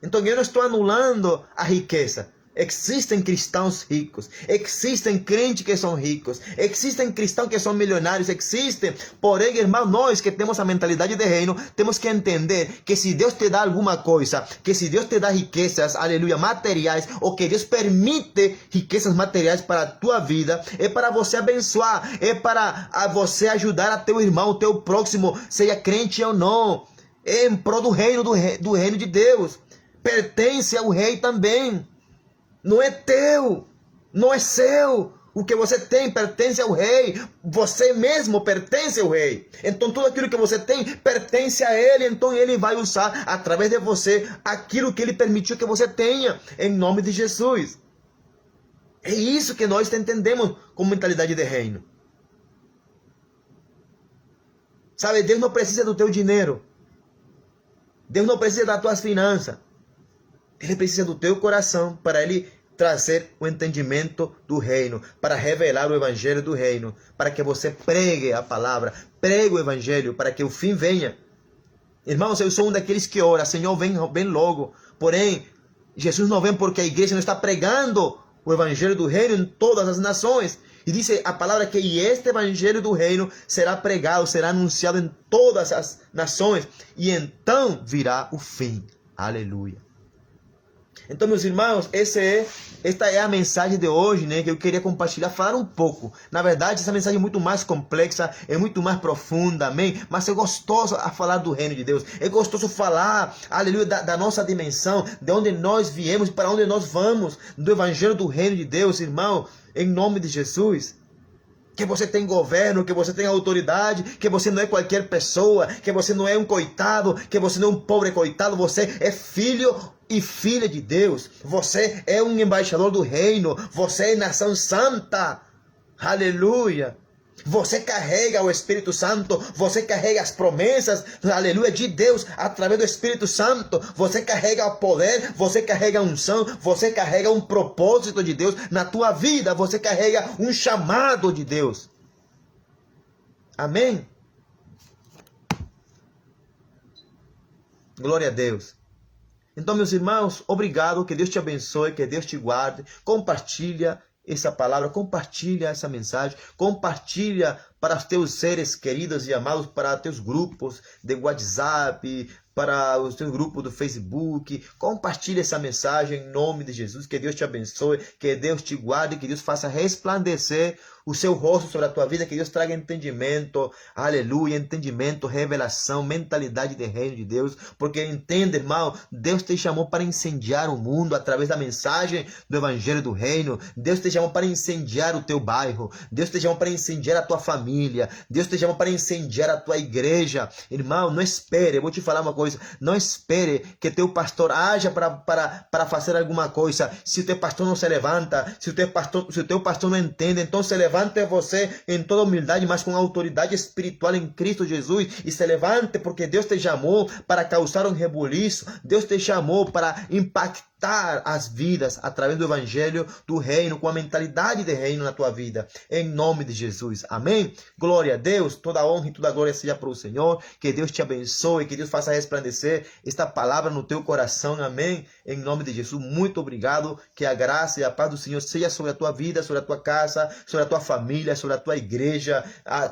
Então eu não estou anulando a riqueza. Existem cristãos ricos, existem crentes que são ricos, existem cristãos que são milionários, existem. Porém, irmão, nós que temos a mentalidade de reino, temos que entender que se Deus te dá alguma coisa, que se Deus te dá riquezas, aleluia, materiais, ou que Deus permite riquezas materiais para a tua vida, é para você abençoar, é para você ajudar a teu irmão, o teu próximo, seja crente ou não, é em prol do reino de Deus, pertence ao rei também. Não é teu, não é seu. O que você tem pertence ao rei. Você mesmo pertence ao rei. Então tudo aquilo que você tem pertence a ele. Então ele vai usar através de você aquilo que ele permitiu que você tenha. Em nome de Jesus. É isso que nós entendemos como mentalidade de reino. Sabe, Deus não precisa do teu dinheiro. Deus não precisa das tuas finanças. Ele precisa do teu coração para ele trazer o entendimento do reino, para revelar o evangelho do reino, para que você pregue a palavra, pregue o evangelho, para que o fim venha. Irmãos, eu sou um daqueles que ora, Senhor, vem logo. Porém, Jesus não vem porque a igreja não está pregando o evangelho do reino em todas as nações. E diz a palavra que este evangelho do reino será pregado, será anunciado em todas as nações, e então virá o fim. Aleluia. Então, meus irmãos, esta é a mensagem de hoje, né, que eu queria compartilhar, falar um pouco. Na verdade, essa mensagem é muito mais complexa, é muito mais profunda, amém? Mas é gostoso a falar do reino de Deus. É gostoso falar, aleluia, da nossa dimensão, de onde nós viemos, para onde nós vamos, do evangelho do reino de Deus, irmão, em nome de Jesus. Que você tem governo, que você tem autoridade, que você não é qualquer pessoa, que você não é um coitado, que você não é um pobre coitado, você é filho e filha de Deus. Você é um embaixador do reino, você é nação santa. Aleluia. Você carrega o Espírito Santo, você carrega as promessas, aleluia, de Deus através do Espírito Santo. Você carrega o poder, você carrega a unção, você carrega um propósito de Deus na tua vida, você carrega um chamado de Deus. Amém? Glória a Deus. Então, meus irmãos, obrigado, que Deus te abençoe, que Deus te guarde. Compartilha essa palavra, compartilha essa mensagem, compartilha para os teus seres queridos e amados, para teus grupos de WhatsApp, para os teus grupos do Facebook. Compartilha essa mensagem em nome de Jesus. Que Deus te abençoe, que Deus te guarde, que Deus faça resplandecer o seu rosto sobre a tua vida, que Deus traga entendimento, aleluia, entendimento, revelação, mentalidade de reino de Deus, porque entenda, irmão, Deus te chamou para incendiar o mundo através da mensagem do evangelho do reino. Deus te chamou para incendiar o teu bairro, Deus te chamou para incendiar a tua família, Deus te chamou para incendiar a tua igreja. Irmão, não espere, eu vou te falar uma coisa, não espere que teu pastor haja para fazer alguma coisa. Se o teu pastor não se levanta, se o teu pastor não entende, então se levante você em toda humildade, mas com autoridade espiritual em Cristo Jesus, e se levante, porque Deus te chamou para causar um rebuliço, Deus te chamou para impactar as vidas através do evangelho do reino, com a mentalidade de reino na tua vida, em nome de Jesus, amém? Glória a Deus, toda a honra e toda a glória seja para o Senhor, que Deus te abençoe, que Deus faça resplandecer esta palavra no teu coração, amém? Em nome de Jesus, muito obrigado, que a graça e a paz do Senhor seja sobre a tua vida, sobre a tua casa, sobre a tua família, sobre a tua igreja,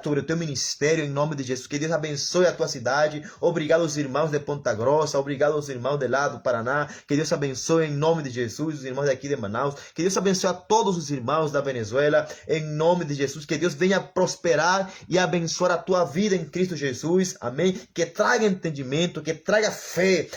sobre o teu ministério, em nome de Jesus, que Deus abençoe a tua cidade. Obrigado aos irmãos de Ponta Grossa, obrigado aos irmãos de lá do Paraná, que Deus abençoe em nome de Jesus, os irmãos daqui de Manaus, que Deus abençoe a todos os irmãos da Venezuela, em nome de Jesus, que Deus venha prosperar e abençoar a tua vida em Cristo Jesus, amém? Que traga entendimento, que traga fé,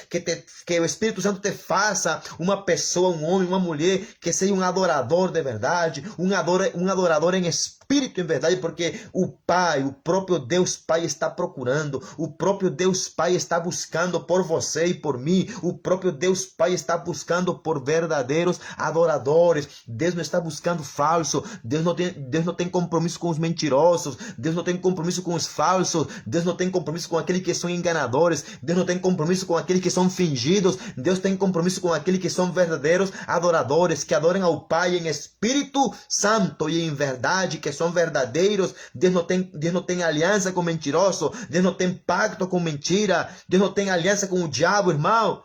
que o Espírito Santo te faça uma pessoa, um homem, uma mulher, que seja um adorador de verdade, um adorador em espírito, em verdade, porque o Pai, o próprio Deus Pai está procurando, o próprio Deus Pai está buscando por você e por mim, o próprio Deus Pai está buscando por verdadeiros adoradores. Deus não está buscando falso, Deus não tem compromisso com os mentirosos, Deus não tem compromisso com os falsos, Deus não tem compromisso com aqueles que são enganadores, Deus não tem compromisso com aqueles que são fingidos, Deus tem compromisso com aqueles que são verdadeiros adoradores, que adoram ao Pai em Espírito Santo e em verdade, que são verdadeiros. Deus não tem aliança com mentiroso, Deus não tem pacto com mentira, Deus não tem aliança com o diabo, irmão.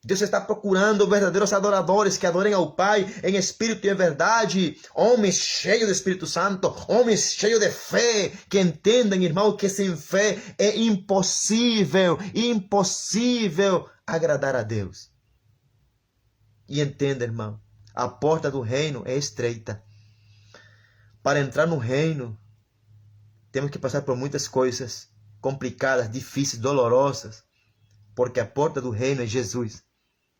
Deus está procurando verdadeiros adoradores que adorem ao Pai em espírito e em verdade. Homens cheios do Espírito Santo, homens cheios de fé, que entendam, irmão, que sem fé é impossível agradar a Deus. E entenda, irmão, a porta do reino é estreita. Para entrar no reino, temos que passar por muitas coisas complicadas, difíceis, dolorosas, porque a porta do reino é Jesus.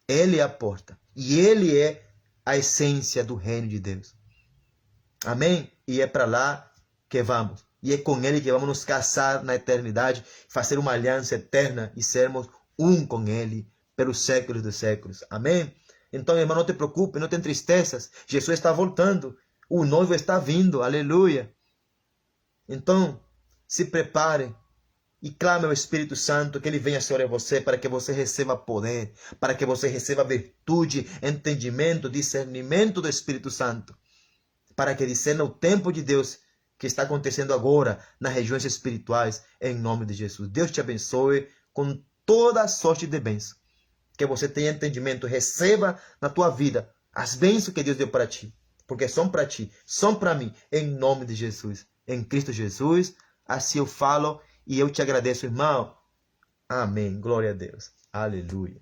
Ele é a porta e Ele é a essência do reino de Deus. Amém? E é para lá que vamos. E é com Ele que vamos nos casar na eternidade, fazer uma aliança eterna e sermos um com Ele pelos séculos dos séculos. Amém? Então, irmão, não te preocupe, não te entristeças. Jesus está voltando. O noivo está vindo. Aleluia. Então, se prepare e clame ao Espírito Santo que Ele venha sobre você para que você receba poder, para que você receba virtude, entendimento, discernimento do Espírito Santo, para que discerna o tempo de Deus que está acontecendo agora nas regiões espirituais, em nome de Jesus. Deus te abençoe com toda a sorte de bênçãos. Que você tenha entendimento, receba na tua vida as bênçãos que Deus deu para ti, porque são para ti, são para mim, em nome de Jesus, em Cristo Jesus. Assim eu falo e eu te agradeço, irmão. Amém. Glória a Deus. Aleluia.